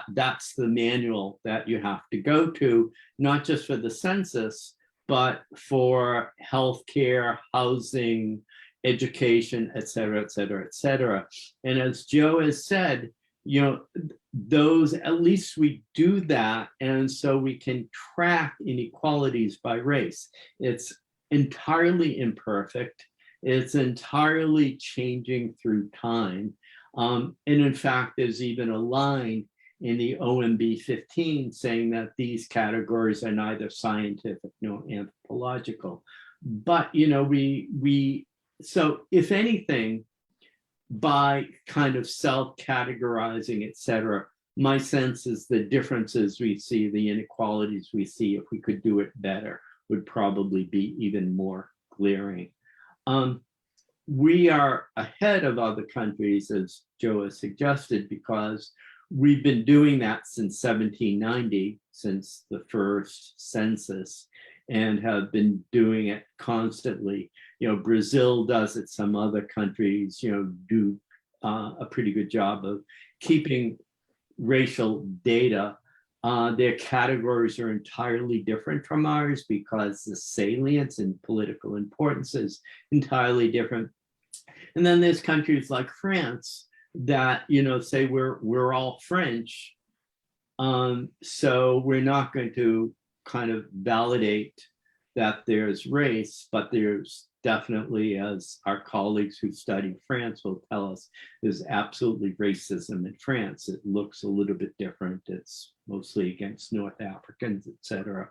that's the manual that you have to go to, not just for the census, but for healthcare, housing, education, et cetera, et cetera, et cetera. And as Joe has said, those, at least we do that, and so we can track inequalities by race. It's entirely imperfect. It's entirely changing through time. And in fact, there's even a line in the OMB 15 saying that these categories are neither scientific nor anthropological. But, so if anything, by kind of self-categorizing, et cetera, my sense is the differences we see, the inequalities we see, if we could do it better, would probably be even more glaring. We are ahead of other countries, as Joe has suggested, because we've been doing that since 1790, since the first census, and have been doing it constantly. Brazil does it, some other countries, do a pretty good job of keeping racial data. Their categories are entirely different from ours because the salience and political importance is entirely different. And then there's countries like France that, say we're all French. So we're not going to kind of validate that there's race, but there's definitely, as our colleagues who study France will tell us, there's absolutely racism in France. It looks a little bit different. It's mostly against North Africans, et cetera.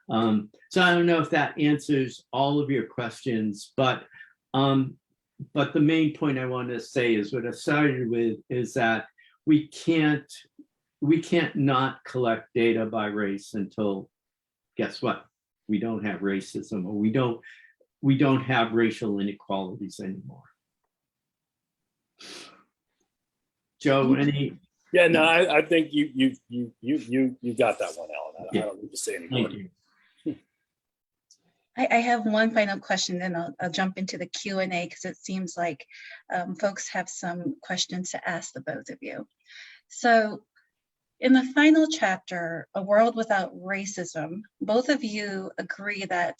So I don't know if that answers all of your questions, but the main point I want to say is what I started with is that we can't not collect data by race until, guess what? We don't have racism, or we don't have racial inequalities anymore. Joe, any? Yeah, no, I think you got that one, Alan. I Yeah. don't need to say anything. Thank you. I have one final question, then I'll jump into the Q&A because it seems like folks have some questions to ask the both of you. So in the final chapter, A World Without Racism, both of you agree that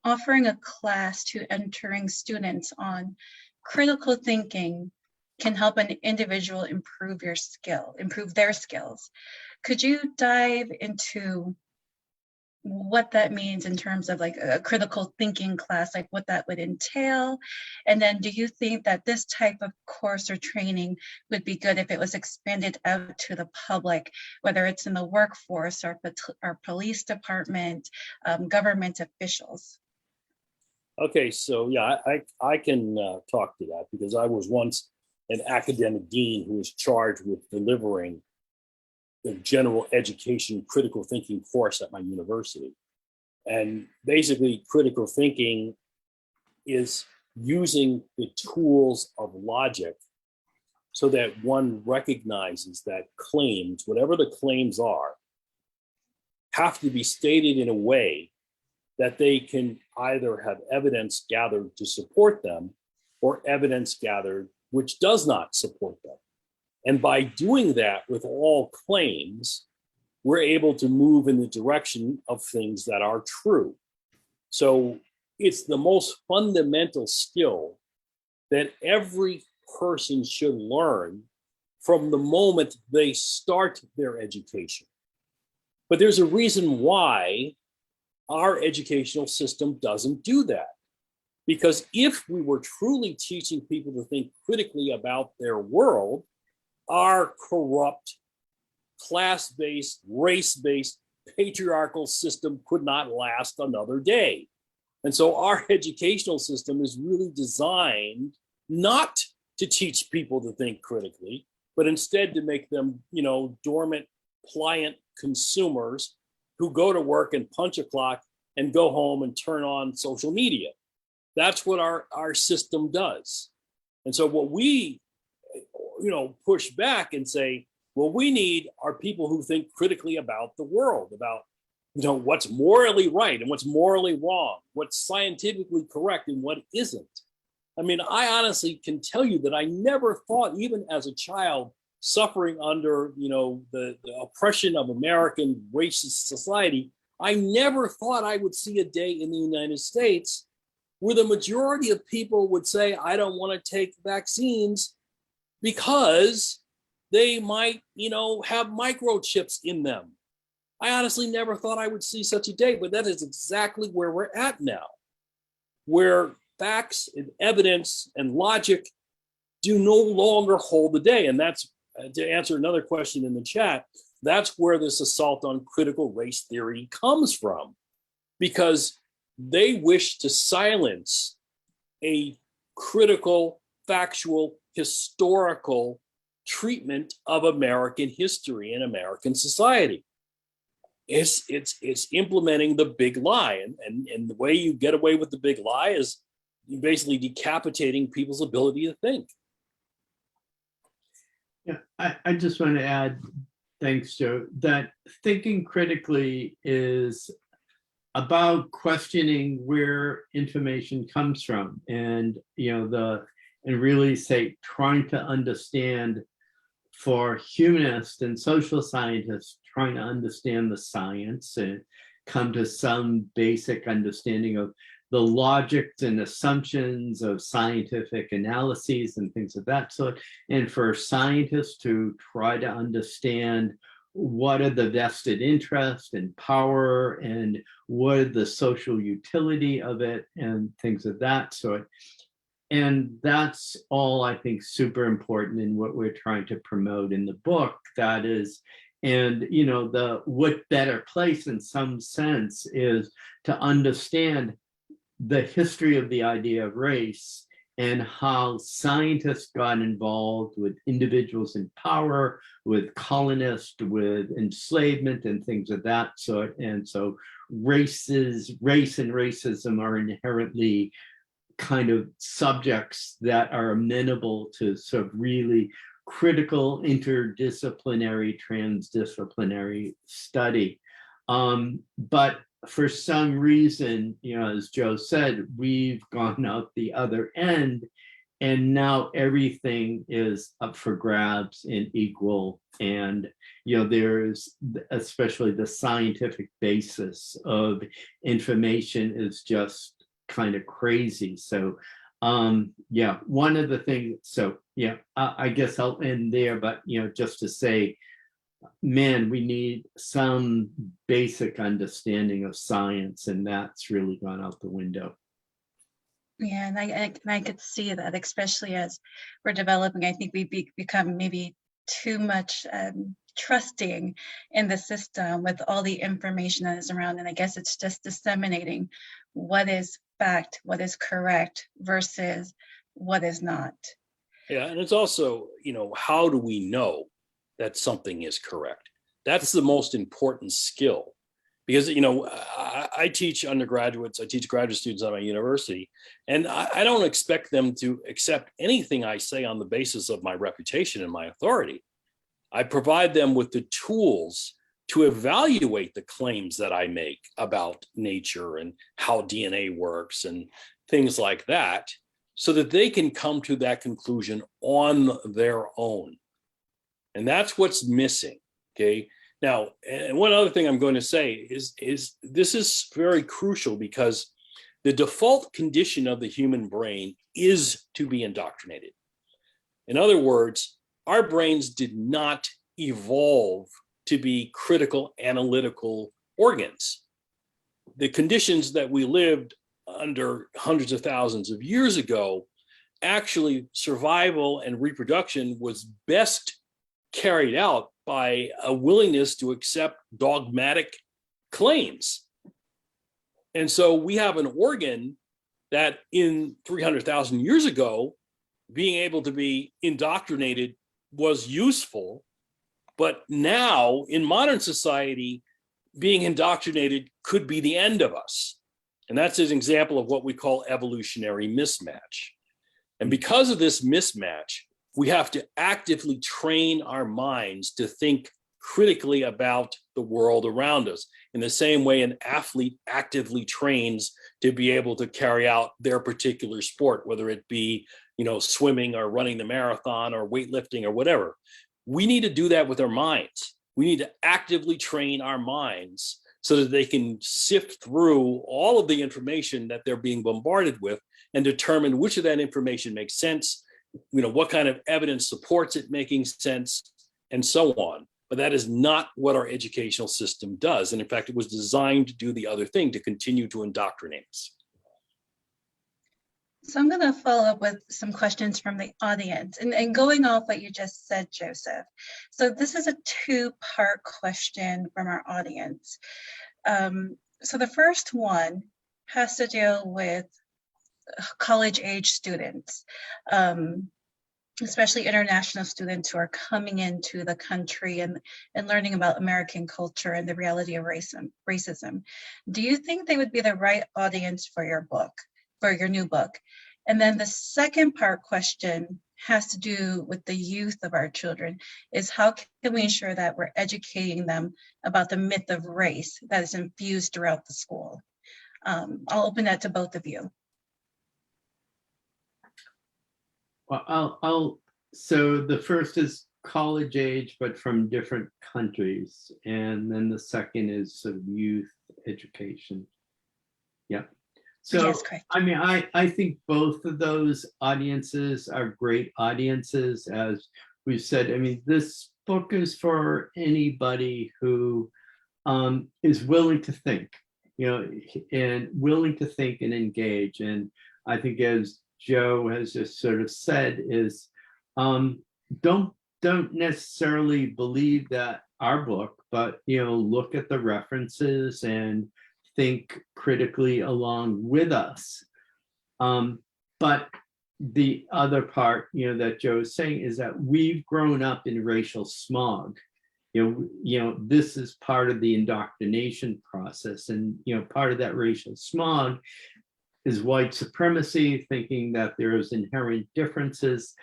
offering a class to entering students on critical thinking can help an individual improve their skills. Could you dive into what that means in terms of like a critical thinking class, like what that would entail? And then do you think that this type of course or training would be good if it was expanded out to the public, whether it's in the workforce or police department, government officials? Okay, so yeah, I can talk to that because I was once an academic dean who was charged with delivering the general education critical thinking course at my university. And basically, critical thinking is using the tools of logic so that one recognizes that claims, whatever the claims are, have to be stated in a way that they can either have evidence gathered to support them or evidence gathered which does not support them. And by doing that with all claims, we're able to move in the direction of things that are true. So it's the most fundamental skill that every person should learn from the moment they start their education. But there's a reason why our educational system doesn't do that. Because if we were truly teaching people to think critically about their world, our corrupt, class-based, race-based, patriarchal system could not last another day. And so our educational system is really designed not to teach people to think critically, but instead to make them, dormant, pliant consumers who go to work and punch a clock and go home and turn on social media. That's what our system does. And so what we, push back and say, what we need are people who think critically about the world, about, what's morally right and what's morally wrong, what's scientifically correct and what isn't. I mean, I honestly can tell you that I never thought, even as a child, suffering under, the oppression of American racist society, I never thought I would see a day in the United States where the majority of people would say, I don't want to take vaccines because they might, have microchips in them. I honestly never thought I would see such a day, but that is exactly where we're at now, where facts and evidence and logic do no longer hold the day. And that's, to answer another question in the chat, that's where this assault on critical race theory comes from, because they wish to silence a critical, factual, historical treatment of American history and American society. It's implementing the big lie. And the way you get away with the big lie is you basically decapitating people's ability to think. Yeah, I just want to add, thanks, Joe, that thinking critically is about questioning where information comes from, and really say trying to understand, for humanists and social scientists, trying to understand the science and come to some basic understanding of the logics and assumptions of scientific analyses and things of that sort. And for scientists to try to understand what are the vested interests and power and what are the social utility of it and things of that sort. And that's all, I think, super important in what we're trying to promote in the book. That is, and the what better place in some sense is to understand the history of the idea of race and how scientists got involved with individuals in power, with colonists, with enslavement and things of that sort. And so race and racism are inherently kind of subjects that are amenable to sort of really critical interdisciplinary, transdisciplinary study. But for some reason, as Joe said, we've gone out the other end and now everything is up for grabs and equal. And, there's especially the scientific basis of information is just kind of crazy. So, one of the things, I guess I'll end there, but, just to say, man, we need some basic understanding of science, and that's really gone out the window. Yeah, and I could see that, especially as we're developing. I think we become maybe too much trusting in the system with all the information that is around. And I guess it's just disseminating what is fact, what is correct versus what is not. Yeah, and it's also, how do we know that something is correct? That's the most important skill. Because, I teach undergraduates, I teach graduate students at my university, and I don't expect them to accept anything I say on the basis of my reputation and my authority. I provide them with the tools to evaluate the claims that I make about nature and how DNA works and things like that, so that they can come to that conclusion on their own. And that's what's missing, okay? Now, and one other thing I'm going to say is this is very crucial, because the default condition of the human brain is to be indoctrinated. In other words, our brains did not evolve to be critical analytical organs. The conditions that we lived under hundreds of thousands of years ago, actually survival and reproduction was best carried out by a willingness to accept dogmatic claims. And so we have an organ that in 300,000 years ago, being able to be indoctrinated was useful. But now in modern society, being indoctrinated could be the end of us. And that's an example of what we call evolutionary mismatch. And because of this mismatch, we have to actively train our minds to think critically about the world around us, in the same way an athlete actively trains to be able to carry out their particular sport, whether it be, swimming or running the marathon or weightlifting or whatever. We need to do that with our minds. We need to actively train our minds so that they can sift through all of the information that they're being bombarded with and determine which of that information makes sense, what kind of evidence supports it making sense, and so on. But that is not what our educational system does. And in fact, it was designed to do the other thing, to continue to indoctrinate us. So I'm going to follow up with some questions from the audience, and going off what you just said, Joseph. So this is a two-part question from our audience. So the first one has to deal with college-age students, especially international students who are coming into the country and learning about American culture and the reality of racism. Do you think they would be the right audience for your book, for your new book? And then the second part question has to do with the youth of our children, is how can we ensure that we're educating them about the myth of race that is infused throughout the school? I'll open that to both of you. Well, so the first is college age, but from different countries. And then the second is sort of youth education. Yeah. So, Yes, correct. I mean, I think both of those audiences are great audiences. As we've said, I mean, this book is for anybody who is willing to think, and willing to think and engage. And I think, as Joe has just sort of said, is don't necessarily believe that our book, but look at the references and think critically along with us. But the other part, that Joe is saying, is that we've grown up in racial smog. This is part of the indoctrination process, and part of that racial smog is white supremacy, thinking that there's inherent differences,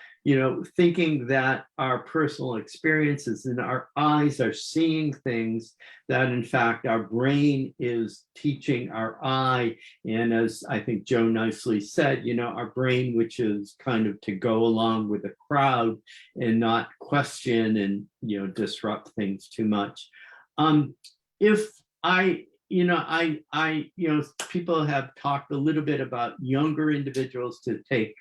thinking that our personal experiences and our eyes are seeing things that in fact our brain is teaching our eye. And as I think Joe nicely said, our brain, which is kind of to go along with the crowd and not question and, disrupt things too much. People have talked a little bit about younger individuals to take.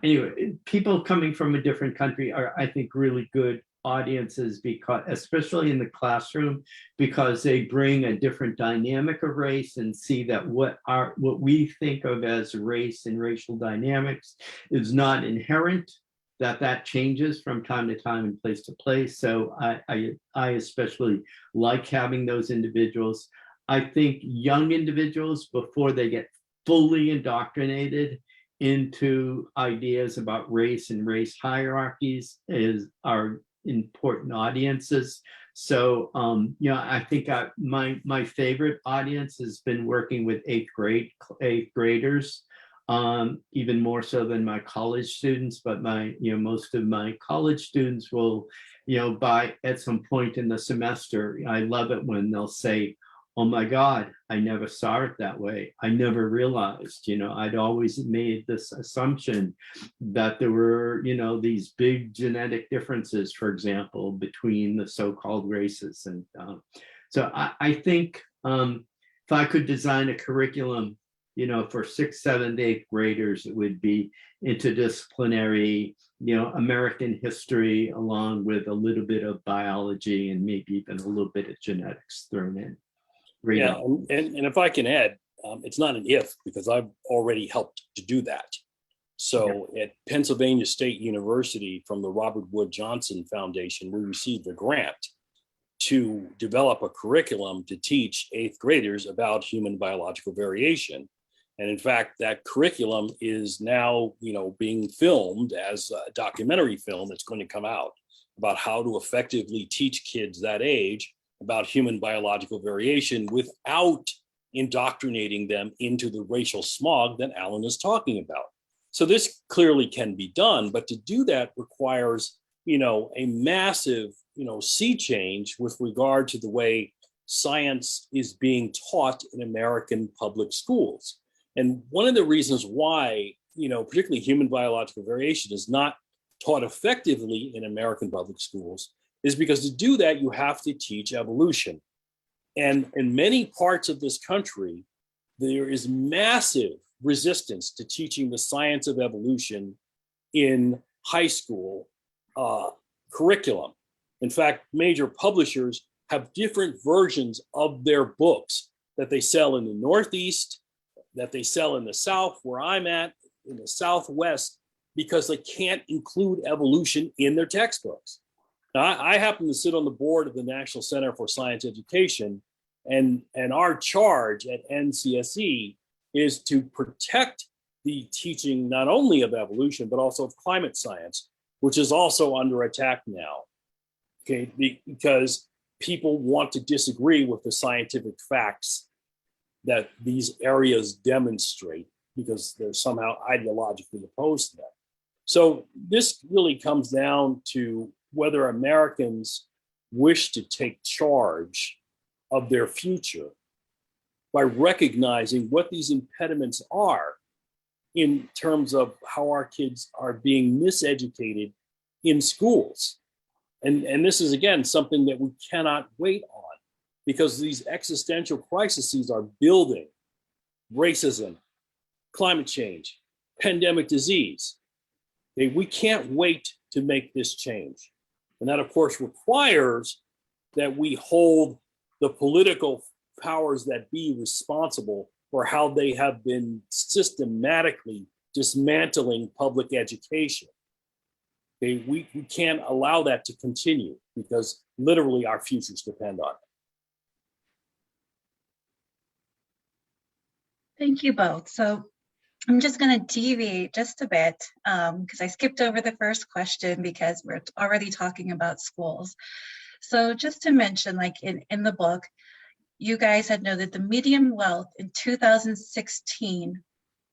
Anyway, people coming from a different country are, I think, really good audiences, because, especially in the classroom, because they bring a different dynamic of race and see that what we think of as race and racial dynamics is not inherent, that changes from time to time and place to place. So I especially like having those individuals. I think young individuals, before they get fully indoctrinated into ideas about race and race hierarchies, are important audiences. So, I think my favorite audience has been working with eighth graders, even more so than my college students. But most of my college students will, at some point in the semester, I love it when they'll say, "Oh my God, I never saw it that way. I never realized, I'd always made this assumption that there were, these big genetic differences, for example, between the so-called races." And so I think if I could design a curriculum, for 6th, 7th, 8th graders, it would be interdisciplinary, American history, along with a little bit of biology and maybe even a little bit of genetics thrown in. Yeah, and if I can add, it's not an if, because I've already helped to do that. So at Pennsylvania State University, from the Robert Wood Johnson Foundation, we received a grant to develop a curriculum to teach 8th graders about human biological variation. And in fact, that curriculum is now, being filmed as a documentary film that's going to come out about how to effectively teach kids that age about human biological variation without indoctrinating them into the racial smog that Alan is talking about. So this clearly can be done, but to do that requires, a massive, sea change with regard to the way science is being taught in American public schools. And one of the reasons why, particularly human biological variation is not taught effectively in American public schools is because to do that, you have to teach evolution. And in many parts of this country, there is massive resistance to teaching the science of evolution in high school curriculum. In fact, major publishers have different versions of their books that they sell in the Northeast, that they sell in the South, where I'm at, in the Southwest, because they can't include evolution in their textbooks. Now, I happen to sit on the board of the National Center for Science Education, and our charge at NCSE is to protect the teaching not only of evolution, but also of climate science, which is also under attack now, okay, because people want to disagree with the scientific facts that these areas demonstrate because they're somehow ideologically opposed to them. So this really comes down to whether Americans wish to take charge of their future by recognizing what these impediments are in terms of how our kids are being miseducated in schools. And this is, again, something that we cannot wait on, because these existential crises are building: racism, climate change, pandemic disease. Okay, we can't wait to make this change. And that, of course, requires that we hold the political powers that be responsible for how they have been systematically dismantling public education. Okay, we can't allow that to continue, because literally our futures depend on it. Thank you both. So I'm just going to deviate just a bit because I skipped over the first question because we're already talking about schools. So just to mention, like in the book, you guys had noted the median wealth in 2016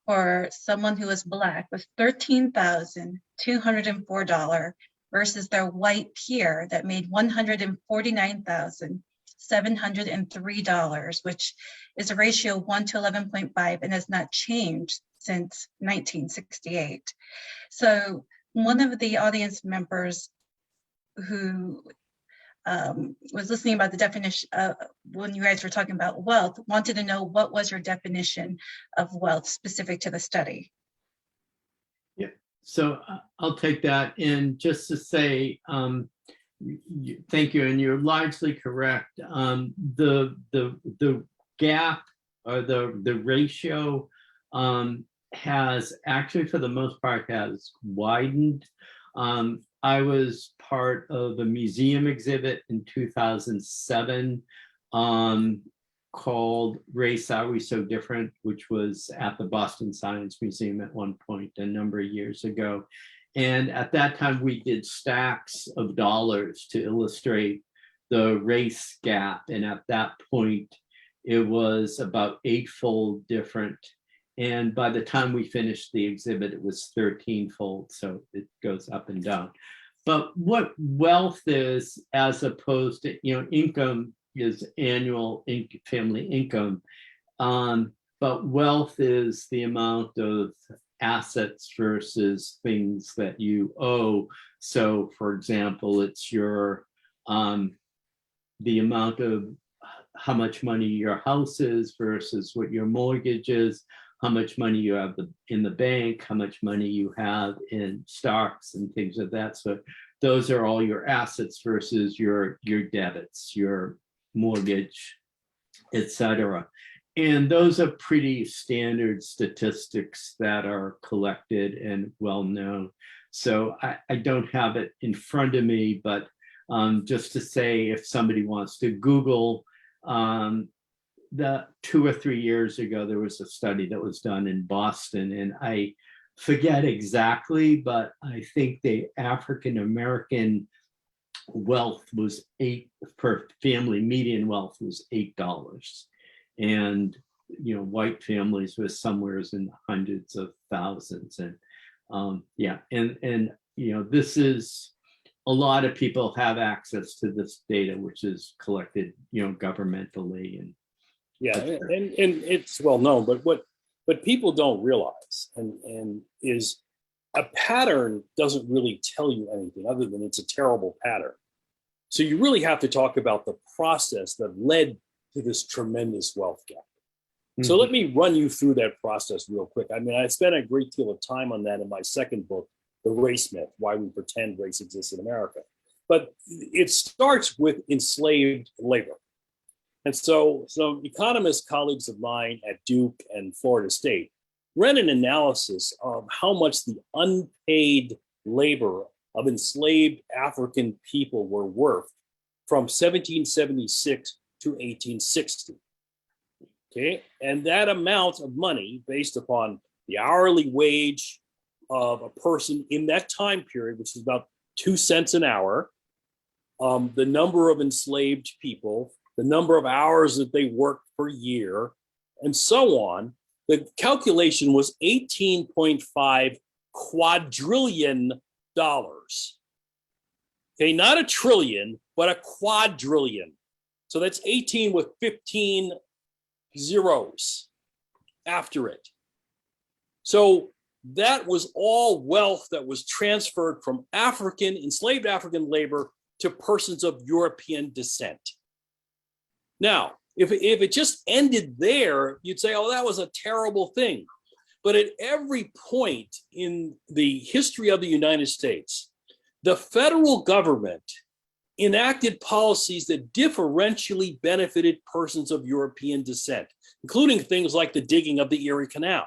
for someone who was Black was $13,204 versus their white peer that made $149,703, which is a ratio of 1 to 11.5 and has not changed since 1968. So one of the audience members who was listening about the definition when you guys were talking about wealth, wanted to know what was your definition of wealth specific to the study. Yeah, so I'll take that. And just to say, thank you, and you're largely correct. The gap or the ratio has actually, for the most part, has widened. I was part of a museum exhibit in 2007 called Race, Are We So Different, which was at the Boston Science Museum at one point a number of years ago. And at that time, we did stacks of dollars to illustrate the race gap. And at that point, it was about 8-fold different. And by the time we finished the exhibit, it was 13-fold. So it goes up and down. But what wealth is, as opposed to, income is annual family income. But wealth is the amount of assets versus things that you owe. So for example, it's your, the amount of how much money your house is versus what your mortgage is, how much money you have in the bank, how much money you have in stocks and things of that sort. Those are all your assets versus your debits, your mortgage, etc. And those are pretty standard statistics that are collected and well known. So I don't have it in front of me, but just to say, if somebody wants to Google, the 2 or 3 years ago, there was a study that was done in Boston, and I forget exactly, but I think the African-American wealth was per family, median wealth was $8. And, white families was somewhere in the hundreds of thousands. And this is, a lot of people have access to this data, which is collected, governmentally. And yeah, and it's well known, but what people don't realize and is a pattern doesn't really tell you anything other than it's a terrible pattern. So you really have to talk about the process that led to this tremendous wealth gap. Mm-hmm. So let me run you through that process real quick. I mean, I spent a great deal of time on that in my second book, The Race Myth, Why We Pretend Race Exists in America. But it starts with enslaved labor. And so economist colleagues of mine at Duke and Florida State ran an analysis of how much the unpaid labor of enslaved African people were worth from 1776 to 1860. Okay, and that amount of money, based upon the hourly wage of a person in that time period, which is about 2 cents an hour, the number of enslaved people, the number of hours that they worked per year, and so on, the calculation was $18.5 quadrillion. Okay, not a trillion, but a quadrillion. So that's 18 with 15 zeros after it. So that was all wealth that was transferred from enslaved African labor to persons of European descent. Now, if it just ended there, you'd say, oh, that was a terrible thing. But at every point in the history of the United States, the federal government enacted policies that differentially benefited persons of European descent, including things like the digging of the Erie Canal,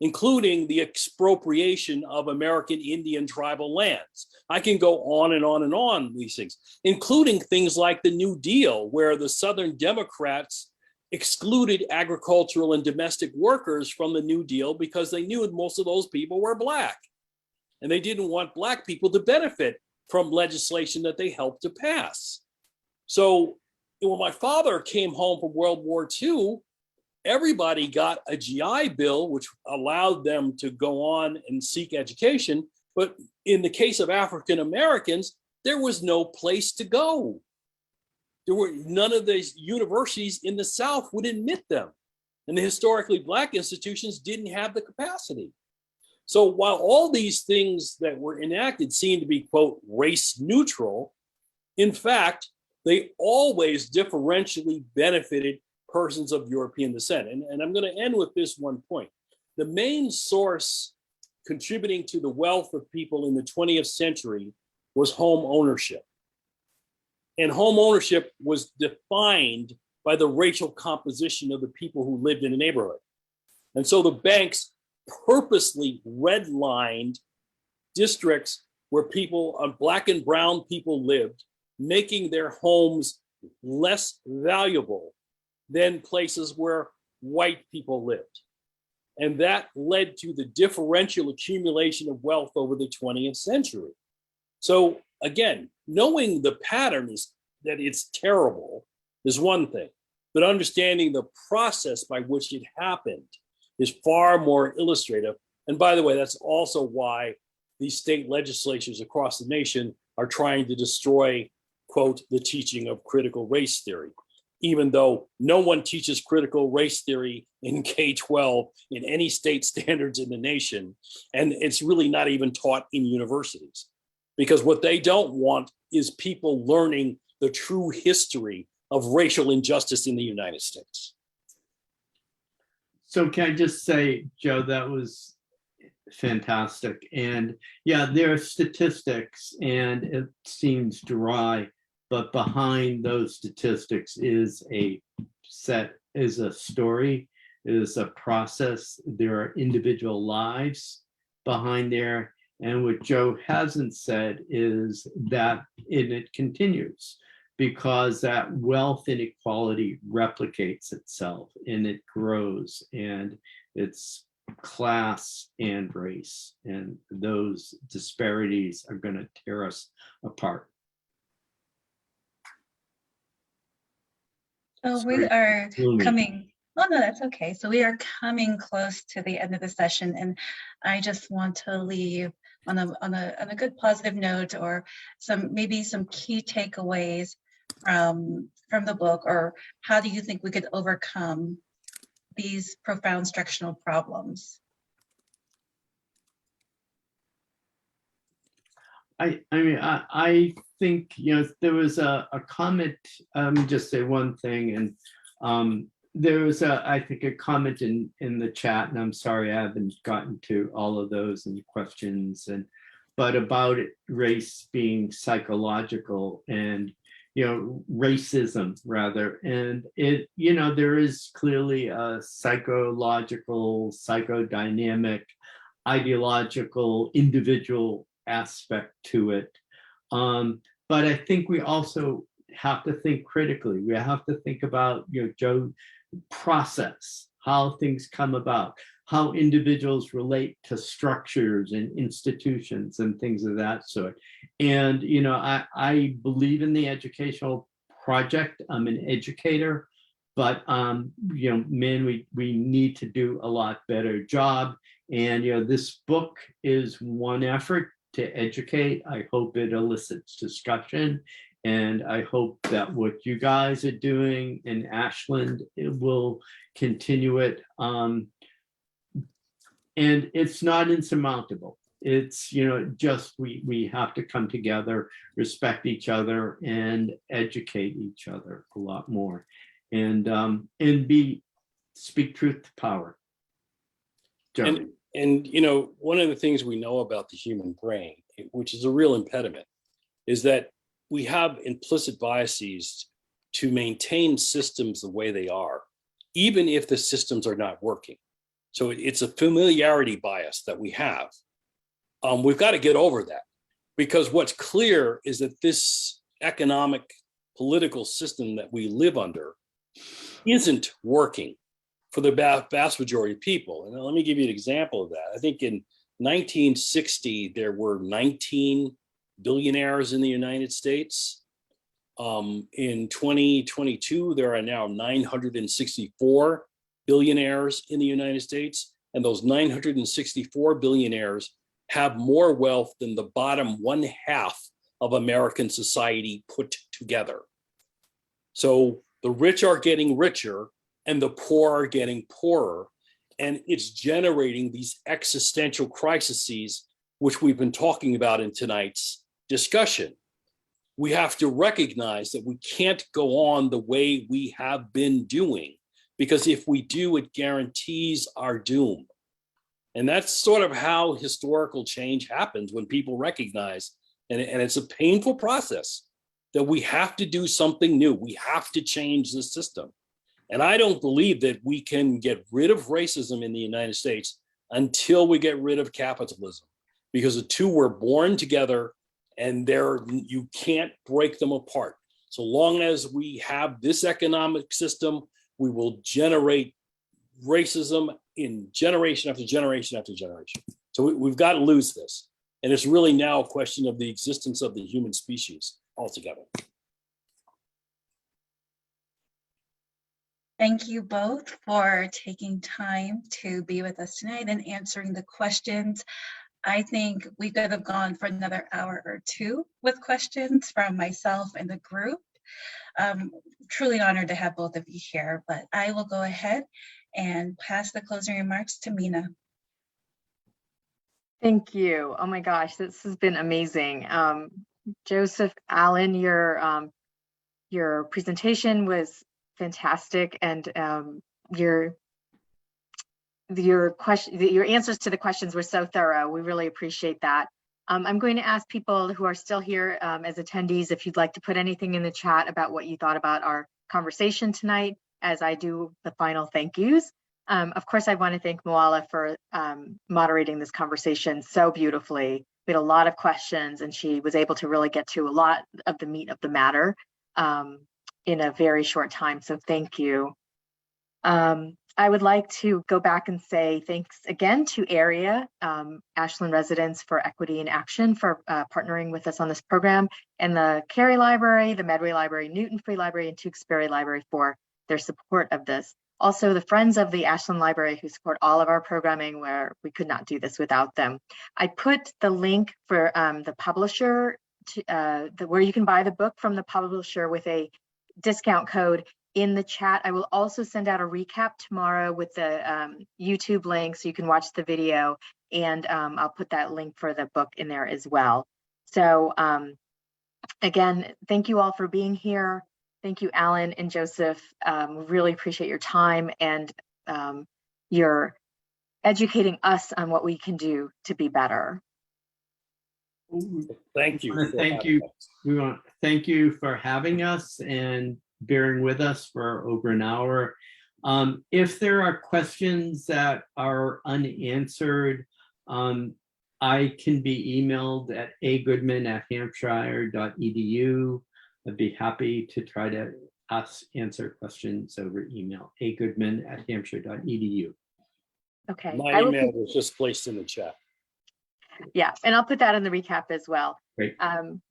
including the expropriation of American Indian tribal lands. I can go on and on and on these things, including things like the New Deal, where the Southern Democrats excluded agricultural and domestic workers from the New Deal because they knew most of those people were Black. And they didn't want Black people to benefit from legislation that they helped to pass. So when my father came home from World War II, everybody got a GI Bill, which allowed them to go on and seek education. But in the case of African Americans, there was no place to go. There were none of these universities in the South would admit them. And the historically Black institutions didn't have the capacity. So while all these things that were enacted seem to be, quote, race neutral, in fact, they always differentially benefited persons of European descent. And I'm going to end with this one point. The main source contributing to the wealth of people in the 20th century was home ownership. And home ownership was defined by the racial composition of the people who lived in the neighborhood. And so the banks purposely redlined districts where people, Black and brown people lived, making their homes less valuable than places where white people lived. And that led to the differential accumulation of wealth over the 20th century. So again, knowing the pattern is that it's terrible is one thing, but understanding the process by which it happened is far more illustrative. And by the way, that's also why these state legislatures across the nation are trying to destroy, quote, the teaching of critical race theory, even though no one teaches critical race theory in K-12 in any state standards in the nation. And it's really not even taught in universities, because what they don't want is people learning the true history of racial injustice in the United States. So can I just say, Joe, that was fantastic. And yeah, there are statistics and it seems dry, but behind those statistics is a story, is a process. There are individual lives behind there. And what Joe hasn't said is that it continues, because that wealth inequality replicates itself and it grows, and it's class and race, and those disparities are going to tear us apart. So we are coming, oh no, that's okay. So we are coming close to the end of the session, and I just want to leave on a good positive note, or maybe some key takeaways from the book, or how do you think we could overcome these profound structural problems? I mean, I think, there was a comment, let me just say one thing, and there was I think a comment in the chat, and I'm sorry I haven't gotten to all of those and questions, but about race being psychological, and racism rather, and there is clearly a psychological, psychodynamic, ideological, individual aspect to it. But I think we also have to think critically. We have to think about, Joe, process, how things come about, how individuals relate to structures and institutions and things of that sort. And, I believe in the educational project. I'm an educator, but, man, we need to do a lot better job. And, this book is one effort to educate. I hope it elicits discussion. And I hope that what you guys are doing in Ashland, it will continue it. And it's not insurmountable. It's, just we have to come together, respect each other, and educate each other a lot more, and speak truth to power. Joe. And one of the things we know about the human brain, which is a real impediment, is that we have implicit biases to maintain systems the way they are, even if the systems are not working. So it's a familiarity bias that we have. We've got to get over that, because what's clear is that this economic, political system that we live under isn't working for the vast majority of people. And let me give you an example of that. I think in 1960, there were 19 billionaires in the United States. In 2022, there are now 964 billionaires in the United States, and those 964 billionaires have more wealth than the bottom 1/2 of American society put together. So the rich are getting richer and the poor are getting poorer. And it's generating these existential crises, which we've been talking about in tonight's discussion. We have to recognize that we can't go on the way we have been doing, because if we do, it guarantees our doom. And that's sort of how historical change happens, when people recognize, and it's a painful process, that we have to do something new. We have to change the system. And I don't believe that we can get rid of racism in the United States until we get rid of capitalism, because the two were born together and you can't break them apart. So long as we have this economic system, we will generate racism in generation after generation after generation. So we've got to lose this. And it's really now a question of the existence of the human species altogether. Thank you both for taking time to be with us tonight and answering the questions. I think we could have gone for another hour or two with questions from myself and the group. Truly honored to have both of you here, but I will go ahead and pass the closing remarks to Mina. Thank you. Oh my gosh, this has been amazing. Joseph, Alan, your presentation was fantastic, and your answers to the questions were so thorough. We really appreciate that. I'm going to ask people who are still here as attendees if you'd like to put anything in the chat about what you thought about our conversation tonight, as I do the final thank yous. Of course, I want to thank Moala for moderating this conversation so beautifully. We had a lot of questions, and she was able to really get to a lot of the meat of the matter in a very short time, so thank you. I would like to go back and say thanks again to AREA, Ashland Residents for Equity in Action, for partnering with us on this program, and the Cary Library, the Medway Library, Newton Free Library, and Tewksbury Library for their support of this. Also, the Friends of the Ashland Library, who support all of our programming, where we could not do this without them. I put the link for the publisher, where you can buy the book from the publisher with a discount code, in the chat. I will also send out a recap tomorrow with the YouTube link, so you can watch the video, and I'll put that link for the book in there as well. So again, thank you all for being here. Thank you, Alan and Joseph. We really appreciate your time, and you're educating us on what we can do to be better. Thank you. We want to thank you for having us and bearing with us for over an hour. If there are questions that are unanswered, I can be emailed at agoodman@hampshire.edu. I'd be happy to try to answer questions over email, agoodman@hampshire.edu. Okay. My email was just placed in the chat. Yeah, and I'll put that in the recap as well. Great.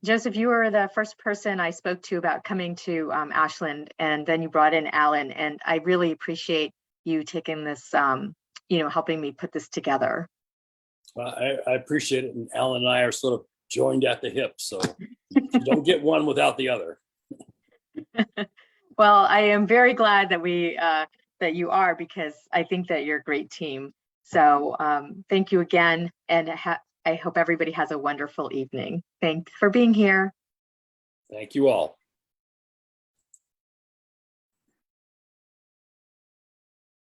Joseph, you were the first person I spoke to about coming to Ashland, and then you brought in Alan, and I really appreciate you taking this, helping me put this together. I appreciate it, and Alan and I are sort of joined at the hip, so you don't get one without the other. Well, I am very glad that that you are, because I think that you're a great team. So thank you again, and I hope everybody has a wonderful evening. Thanks for being here. Thank you all.